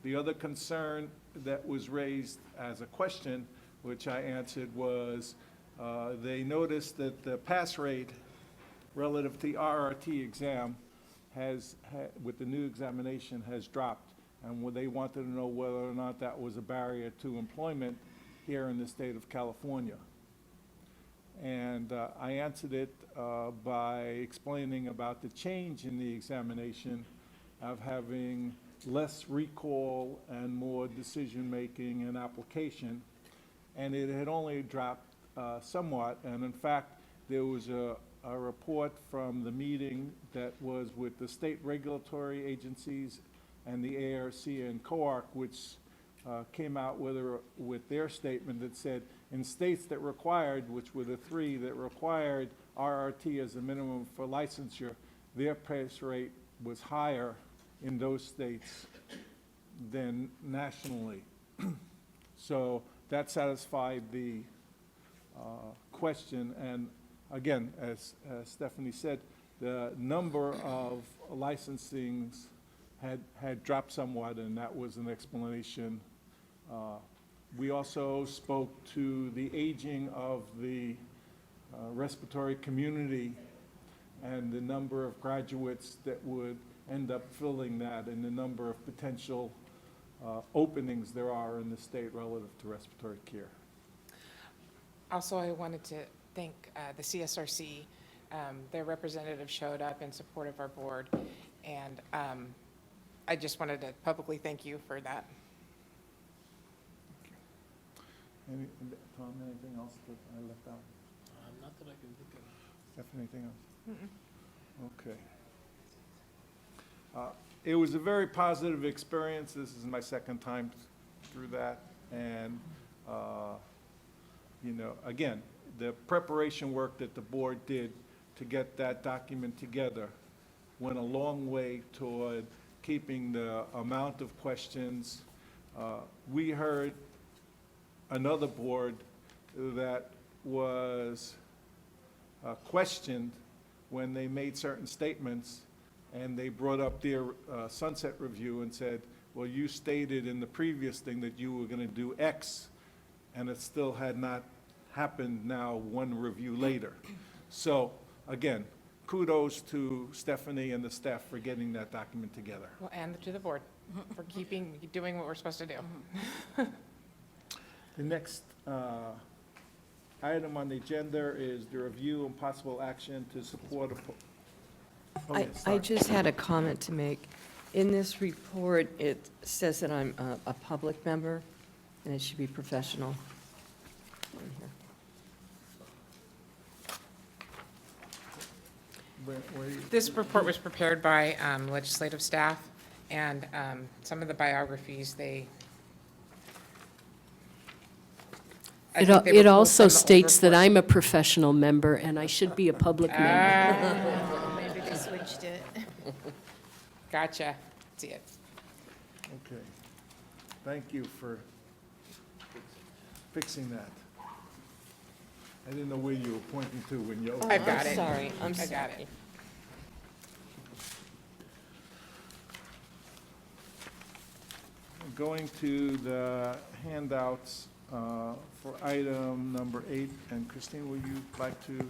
The other concern that was raised as a question, which I answered, was they noticed that the pass rate relative to the RRT exam with the new examination has dropped, and they wanted to know whether or not that was a barrier to employment here in the state of California. And I answered it by explaining about the change in the examination of having less recall and more decision-making and application, and it had only dropped somewhat, and in fact, there was a report from the meeting that was with the state regulatory agencies and the ARC and COARC, which came out with their statement that said, in states that required, which were the three that required RRT as a minimum for licensure, their pass rate was higher in those states than nationally. So that satisfied the question, and again, as Stephanie said, the number of licensings had dropped somewhat, and that was an explanation. We also spoke to the aging of the respiratory community and the number of graduates that would end up filling that, and the number of potential openings there are in the state relative to respiratory care. Also, I wanted to thank the CSRC. Their representative showed up in support of our board, and I just wanted to publicly thank you for that. Tom, anything else that I left out? Not that I can think of. Stephanie, anything else? Okay. It was a very positive experience. This is my second time through that, and you know, again, the preparation work that the board did to get that document together went a long way toward keeping the amount of questions. We heard another board that was questioned when they made certain statements, and they brought up their sunset review and said, well, you stated in the previous thing that you were going to do X, and it still had not happened now one review later. So again, kudos to Stephanie and the staff for getting that document together. Well, and to the board for doing what we're supposed to do. The next item on the agenda is the review and possible action to support I just had a comment to make. In this report, it says that I'm a public member, and it should be professional. On here. This report was prepared by legislative staff, and some of the biographies, It also states that I'm a professional member and I should be a public member. Maybe they switched it. Gotcha. See it. Okay. Thank you for fixing that. I didn't know where you were pointing to when you opened. I've got it. Sorry, I'm I got it. Going to the handouts for item number 8, and Christine, would you like to?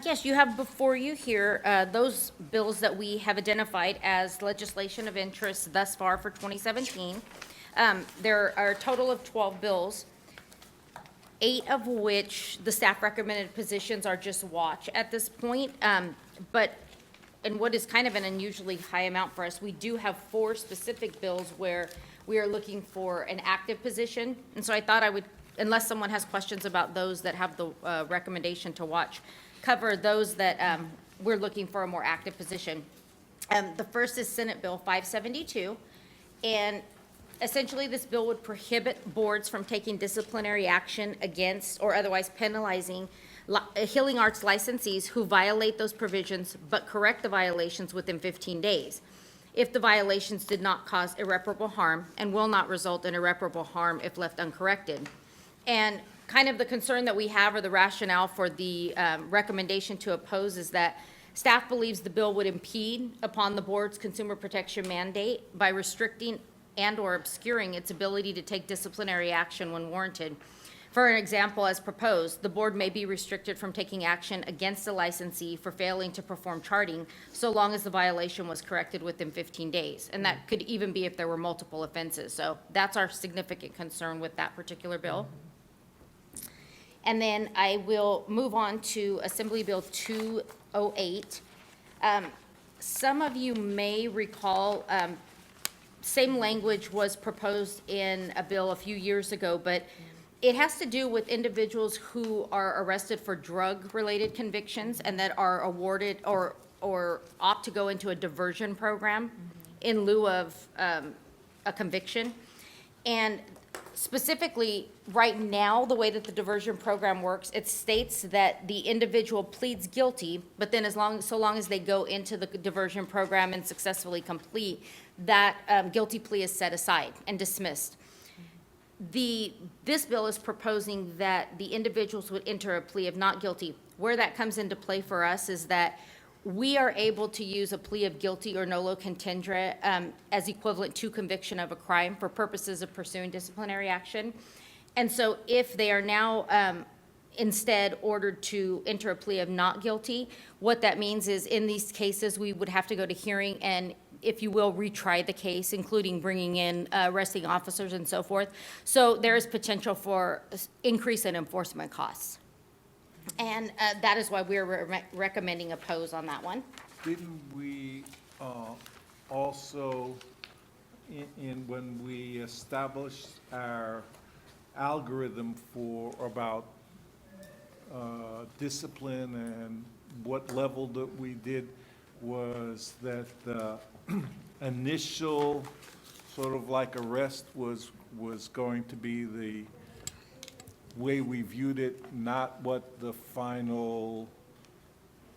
Yes, you have before you here those bills that we have identified as legislation of interest thus far for 2017. There are a total of 12 bills, 8 of which the staff recommended positions are just watch at this point. But in what is kind of an unusually high amount for us, we do have 4 specific bills where we are looking for an active position. And so I thought I would, unless someone has questions about those that have the recommendation to watch, cover those that we're looking for a more active position. The first is Senate Bill 572, and essentially this bill would prohibit boards from taking disciplinary action against or otherwise penalizing healing arts licensees who violate those provisions but correct the violations within 15 days if the violations did not cause irreparable harm and will not result in irreparable harm if left uncorrected. And kind of the concern that we have, or the rationale for the recommendation to oppose, is that staff believes the bill would impede upon the board's consumer protection mandate by restricting and/or obscuring its ability to take disciplinary action when warranted. For an example, as proposed, the board may be restricted from taking action against a licensee for failing to perform charting so long as the violation was corrected within 15 days. And that could even be if there were multiple offenses. So that's our significant concern with that particular bill. And then I will move on to Assembly Bill 208. Some of you may recall, same language was proposed in a bill a few years ago, but it has to do with individuals who are arrested for drug-related convictions and that are awarded or opt to go into a diversion program in lieu of a conviction. And specifically, right now, the way that the diversion program works, it states that the individual pleads guilty, but then so long as they go into the diversion program and successfully complete, that guilty plea is set aside and dismissed. This bill is proposing that the individuals would enter a plea of not guilty. Where that comes into play for us is that we are able to use a plea of guilty or nolo contendere as equivalent to conviction of a crime for purposes of pursuing disciplinary action. And so if they are now instead ordered to enter a plea of not guilty, what that means is in these cases, we would have to go to hearing and, if you will, retry the case, including bringing in arresting officers and so forth. So there is potential for increase in enforcement costs. And that is why we're recommending oppose on that one. Didn't we also, when we established our algorithm about discipline and what level that we did, was that the initial sort of like arrest was going to be the way we viewed it, not what the final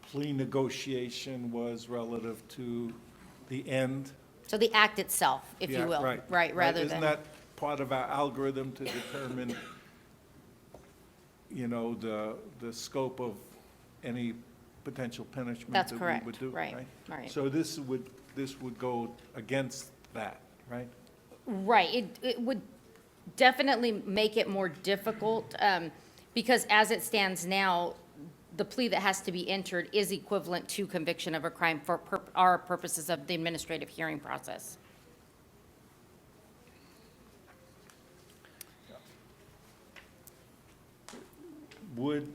plea negotiation was relative to the end? So the act itself, if you will. Yeah, Right, rather than. Isn't that part of our algorithm to determine, the scope of any potential punishment That's that correct. we would do? Right, right. So this would go against that, right? Right, it would definitely make it more difficult, because as it stands now, the plea that has to be entered is equivalent to conviction of a crime for our purposes of the administrative hearing process. Would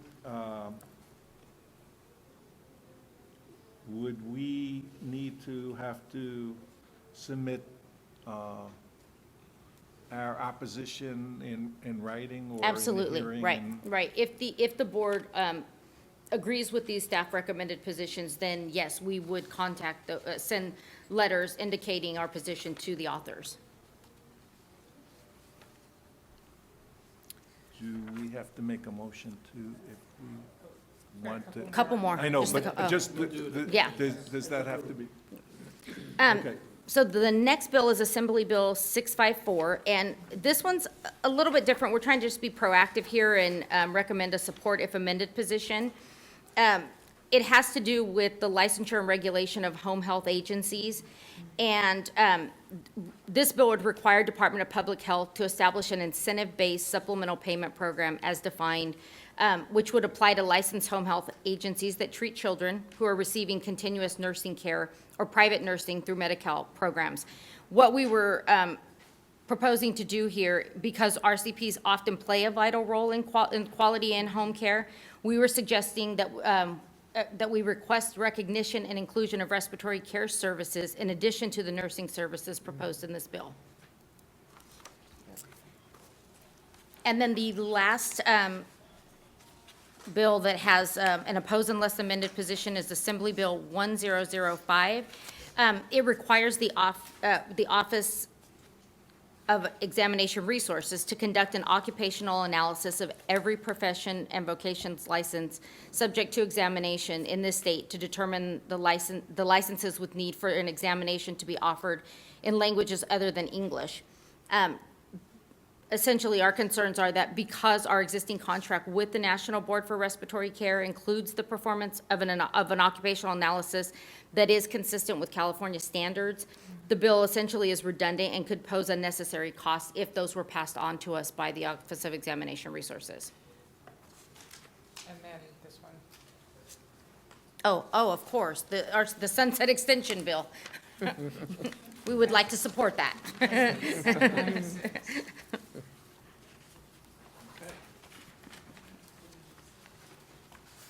we need to have to submit our opposition in writing or in the Absolutely, hearing? right, right. If the board agrees with these staff recommended positions, then yes, we would send letters indicating our position to the authors. Do we have to make a motion if we want to? Couple more. I know, Just a but cou- oh. just, Yeah. does that have to be? Um, Okay. So the next bill is Assembly Bill 654, and this one's a little bit different. We're trying to just be proactive here and recommend a support if amended position. It has to do with the licensure and regulation of home health agencies. And this bill would require Department of Public Health to establish an incentive-based supplemental payment program as defined, which would apply to licensed home health agencies that treat children who are receiving continuous nursing care or private nursing through Medi-Cal programs. What we were proposing to do here, because RCPs often play a vital role in quality in home care, we were suggesting that we request recognition and inclusion of respiratory care services in addition to the nursing services proposed in this bill. And then the last bill that has an oppose unless amended position is Assembly Bill 1005. It requires the Office of Examination Resources to conduct an occupational analysis of every profession and vocations license subject to examination in this state to determine the licenses with need for an examination to be offered in languages other than English. essentially, our concerns are that because our existing contract with the National Board for Respiratory Care includes the performance of an occupational analysis that is consistent with California standards, the bill essentially is redundant and could pose unnecessary costs if those were passed on to us by the Office of Examination Resources. And then this one. Oh, of course, the sunset extension bill. We would like to support that.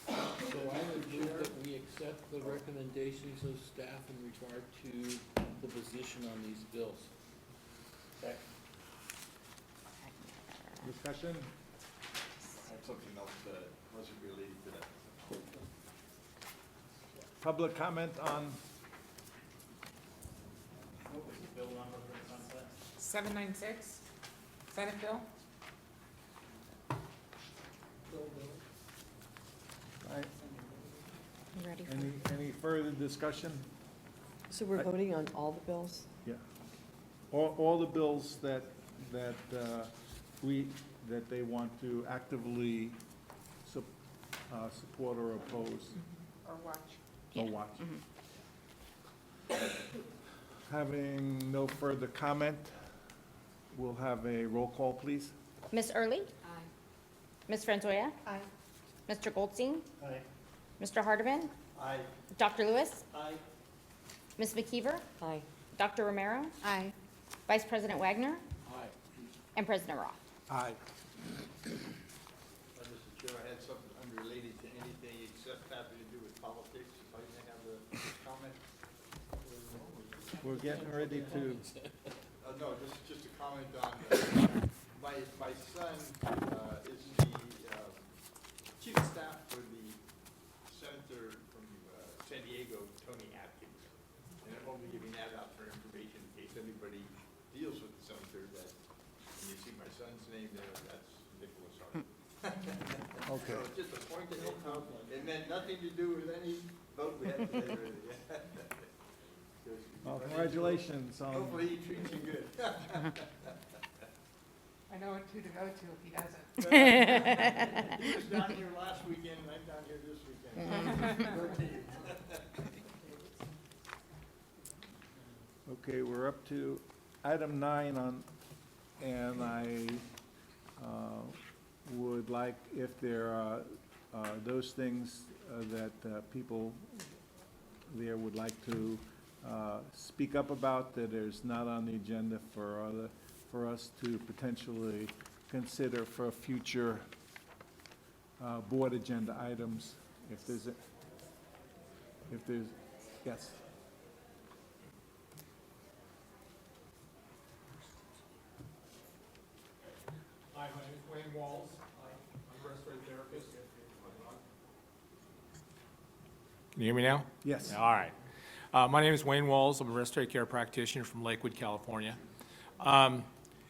So I would move that we accept the recommendations of staff in regard to the position on these bills. Discussion? I have something else that wasn't related to that. Public comment on, What was the bill number for the sunset? 796, Senate bill? right, You ready for any further discussion? So we're voting on all the bills? Yeah. All the bills that they want to actively support or oppose Or watch? or watch. Having no further comment, we'll have a roll call, please. Ms. Early? Aye. Ms. Franzoya? Aye. Mr. Goldstein? Aye. Mr. Hardeman? Aye. Dr. Lewis? Aye. Ms. McKeever? Aye. Dr. Romero? Aye. Vice President Wagner? Aye. And President Roth? Aye. Mr. Chair, I had something unrelated to anything except having to do with politics, if I may have a comment. We're getting ready to, No, just a comment on, my son is the chief of staff for the senator from San Diego, Tony Atkins. And I'm only giving that out for information in case anybody deals with the senator, that when you see my son's name there, that's Nicholas Hart. okay. So just a point to note, it meant nothing to do with any vote we had today. Well, congratulations on, Hopefully he treats you good. I know what two to go to if he doesn't. He was down here last weekend, and I'm down here this weekend. Good to you. okay, we're up to item 9 on, and I would like, if there are those things that people there would like to speak up about that is not on the agenda for us to potentially consider for future board agenda items, if there's, yes. Hi, my name is Wayne Walls. I'm a respiratory therapist. Can you hear me now? Yes. All right. My name is Wayne Walls. I'm a respiratory care practitioner from Lakewood, California.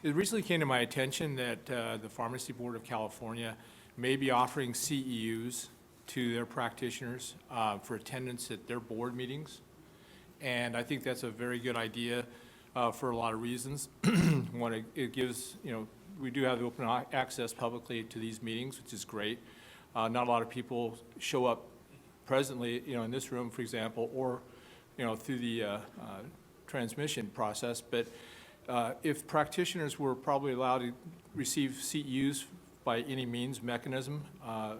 It recently came to my attention that the Pharmacy Board of California may be offering CEUs to their practitioners for attendance at their board meetings. And I think that's a very good idea for a lot of reasons. One, it gives, we do have open access publicly to these meetings, which is great. Not a lot of people show up presently, in this room, for example, or, through the transmission process. But if practitioners were probably allowed to receive CEUs by any means, mechanism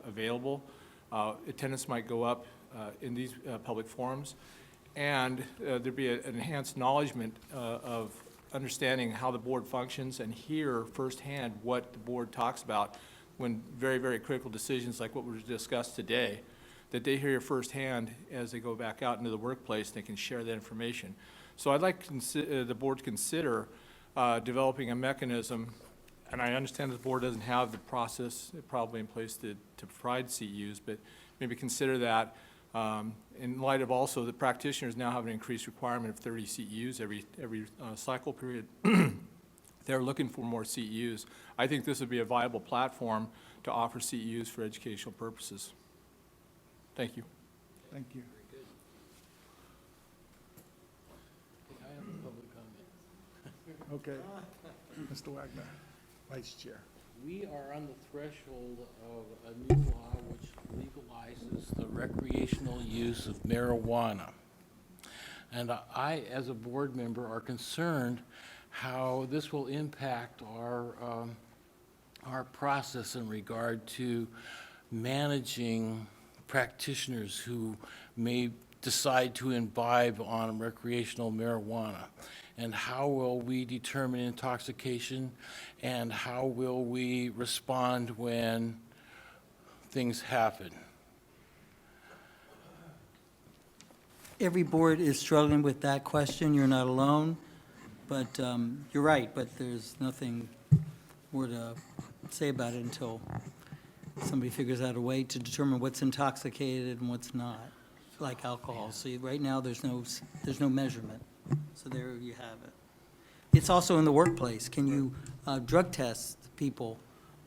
available, attendance might go up in these public forums. And there'd be an enhanced acknowledgement of understanding how the board functions and hear firsthand what the board talks about when very, very critical decisions like what was discussed today, that they hear firsthand as they go back out into the workplace, they can share that information. So I'd like the board to consider developing a mechanism, and I understand the board doesn't have the process probably in place to provide CEUs, but maybe consider that in light of also the practitioners now have an increased requirement of 30 CEUs every cycle period. They're looking for more CEUs. I think this would be a viable platform to offer CEUs for educational purposes. Thank you. Thank you. Very good. I have a public comment. Okay. Mr. Wagner. Vice Chair. We are on the threshold of a new law which legalizes the recreational use of marijuana. And I, as a board member, are concerned how this will impact our process in regard to managing practitioners who may decide to imbibe on recreational marijuana. And how will we determine intoxication, and how will we respond when things happen? Every board is struggling with that question. You're not alone. But you're right, but there's nothing more to say about it until somebody figures out a way to determine what's intoxicated and what's not, like alcohol. So right now, there's no measurement. So there you have it. It's also in the workplace. Can you drug test people?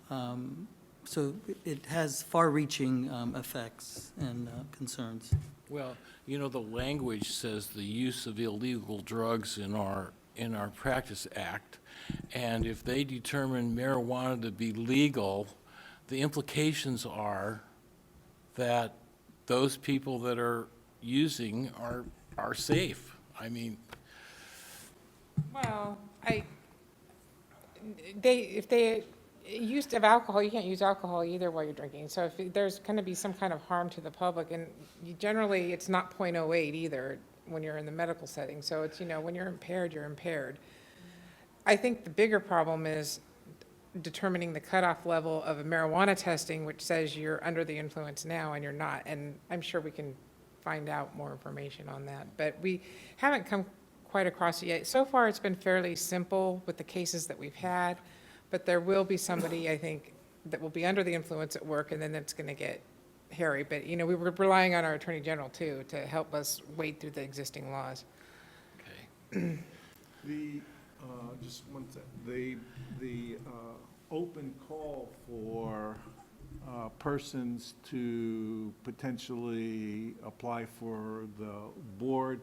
So it has far-reaching effects and concerns. Well, you know, the language says the use of illegal drugs in our Practice Act, and if they determine marijuana to be legal, the implications are that those people that are using are safe. I mean, Well, if they use of alcohol, you can't use alcohol either while you're drinking. So if there's going to be some kind of harm to the public, and generally it's not .08 either when you're in the medical setting. So it's, when you're impaired, you're impaired. I think the bigger problem is determining the cutoff level of a marijuana testing, which says you're under the influence now and you're not. And I'm sure we can find out more information on that. But we haven't come quite across it yet. So far, it's been fairly simple with the cases that we've had, but there will be somebody, I think, that will be under the influence at work, and then it's going to get hairy. But, we were relying on our Attorney General, too, to help us wade through the existing laws. okay. Just one second, the open call for persons to potentially apply for the board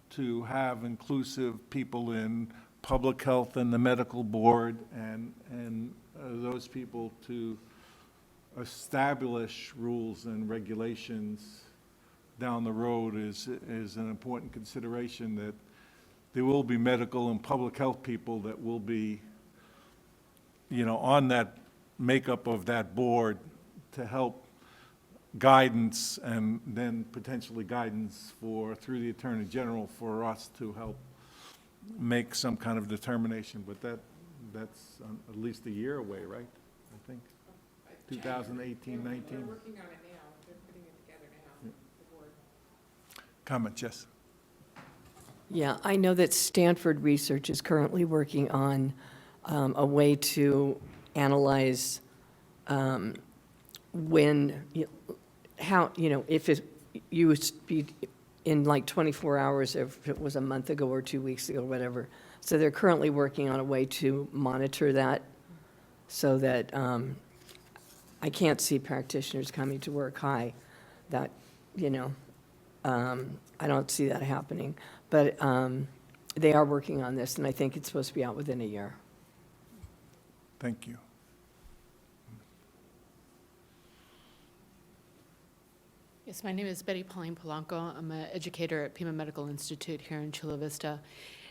to have inclusive people in public health and the medical board, and those people to establish rules and regulations down the road is an important consideration, that there will be medical and public health people that will be, on that makeup of that board to help guidance, and then potentially guidance through the Attorney General for us to help make some kind of determination. But that's at least a year away, right? I think 2018, 19. They're working on it now. They're putting it together now, the board. Comment, yes. Yeah, I know that Stanford Research is currently working on a way to analyze if you would be in like 24 hours, if it was a month ago or 2 weeks ago, whatever. So they're currently working on a way to monitor that, so that I can't see practitioners coming to work high. That, I don't see that happening. But they are working on this, and I think it's supposed to be out within a year. Thank you. Yes, my name is Betty Pauline Polanco. I'm an educator at Pima Medical Institute here in Chula Vista.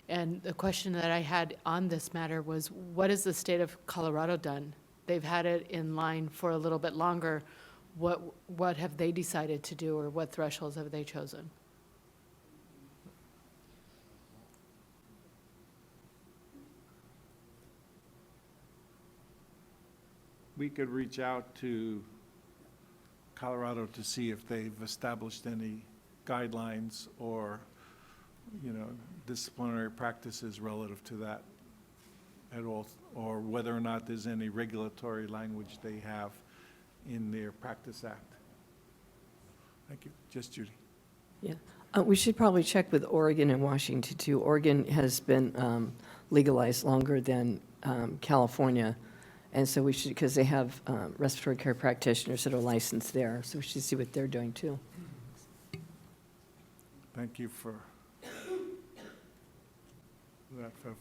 And the question that I had on this matter was, what has the state of Colorado done? They've had it in line for a little bit longer. What have they decided to do, or what thresholds have they chosen? We could reach out to Colorado to see if they've established any guidelines or, disciplinary practices relative to that at all, or whether or not there's any regulatory language they have in their Practice Act. Thank you. Just Judy. Yeah. We should probably check with Oregon and Washington, too. Oregon has been legalized longer than California. And so we should, because they have respiratory care practitioners that are licensed there, so we should see what they're doing, too. Thank you for that, for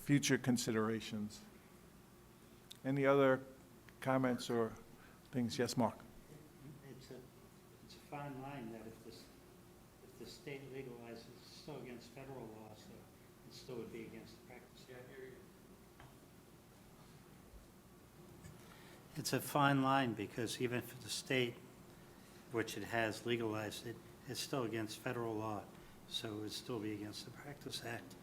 future considerations. Any other comments or things? Yes, Mark? It's a fine line that if the state legalizes, it's still against federal law, so it still would be against the practice. Yeah, I hear you. It's a fine line because even if the state, which it has legalized it, it's still against federal law, so it would still be against the Practice Act.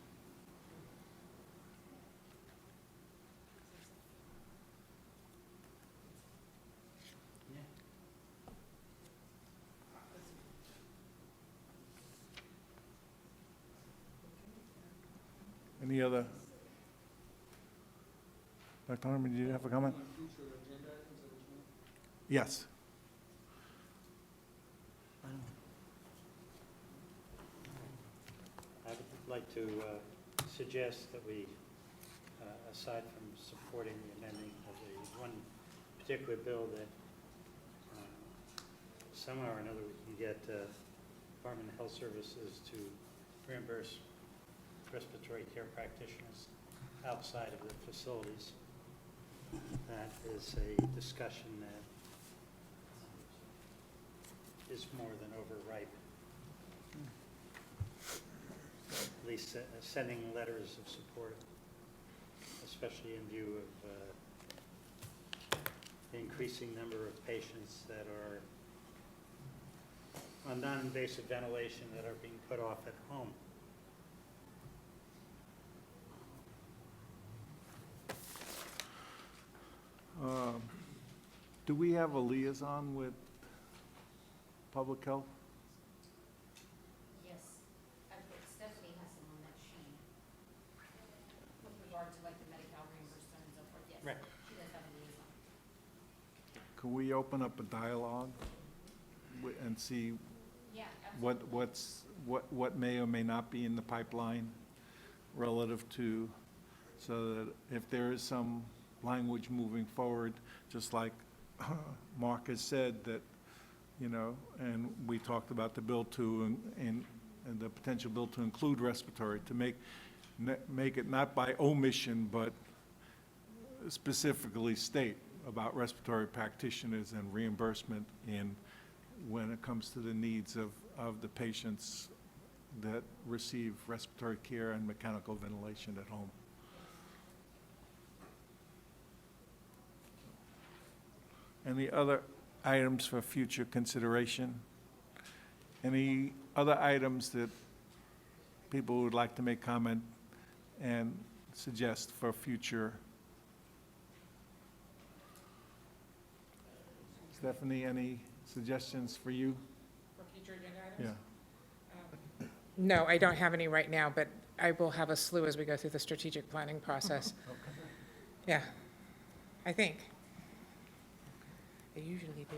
Any other? Dr. Harmon, do you have a comment? Yes. I would like to suggest that we, aside from supporting the amending of the one particular bill, that somehow or another we can get Department of Health Services to reimburse respiratory care practitioners outside of the facilities. That is a discussion that is more than overripe. At least sending letters of support, especially in view of the increasing number of patients that are on non-invasive ventilation that are being put off at home. Do we have a liaison with public health? Yes, Stephanie has someone that she, with regard to like the Medi-Cal reimbursement and so forth, yes. Right. She does have a liaison. Can we open up a dialogue and see Yeah, absolutely. what may or may not be in the pipeline relative to, so that if there is some language moving forward, just like Mark has said, that, you know, and we talked about the bill to, and the potential bill to include respiratory, to make it not by omission, but specifically state about respiratory practitioners and reimbursement in when it comes to the needs of the patients that receive respiratory care and mechanical ventilation at home. Any other items for future consideration? Any other items that people would like to make comment and suggest for future? Stephanie, any suggestions for you? For future agenda items? Yeah. No, I don't have any right now, but I will have a slew as we go through the strategic planning process. Yeah, I think. I usually do.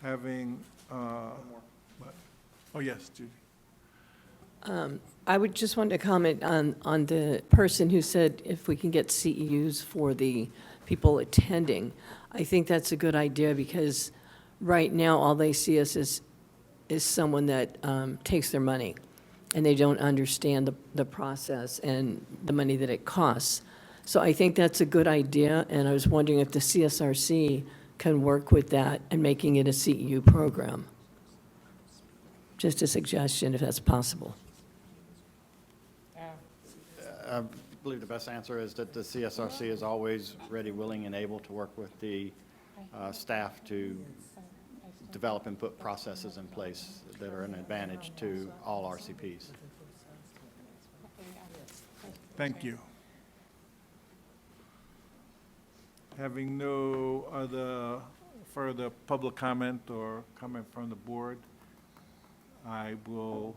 Having, oh, yes, Judy. I would just want to comment on the person who said if we can get CEUs for the people attending. I think that's a good idea because right now all they see us is someone that takes their money and they don't understand the process and the money that it costs. So I think that's a good idea, and I was wondering if the CSRC can work with that and making it a CEU program. Just a suggestion, if that's possible. I believe the best answer is that the CSRC is always ready, willing, and able to work with the staff to develop and put processes in place that are an advantage to all RCPs. Thank you. Having no other further public comment or comment from the board, I will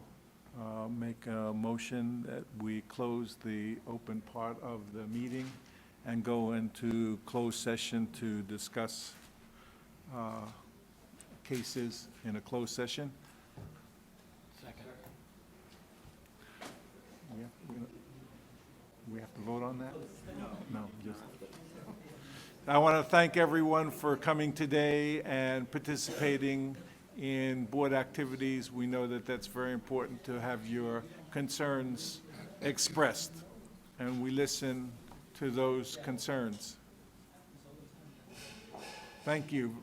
make a motion that we close the open part of the meeting and go into closed session to discuss cases in a closed session. Second. We have to vote on that? No, just. I want to thank everyone for coming today and participating in board activities. We know that that's very important to have your concerns expressed. and we listen to those concerns. Thank you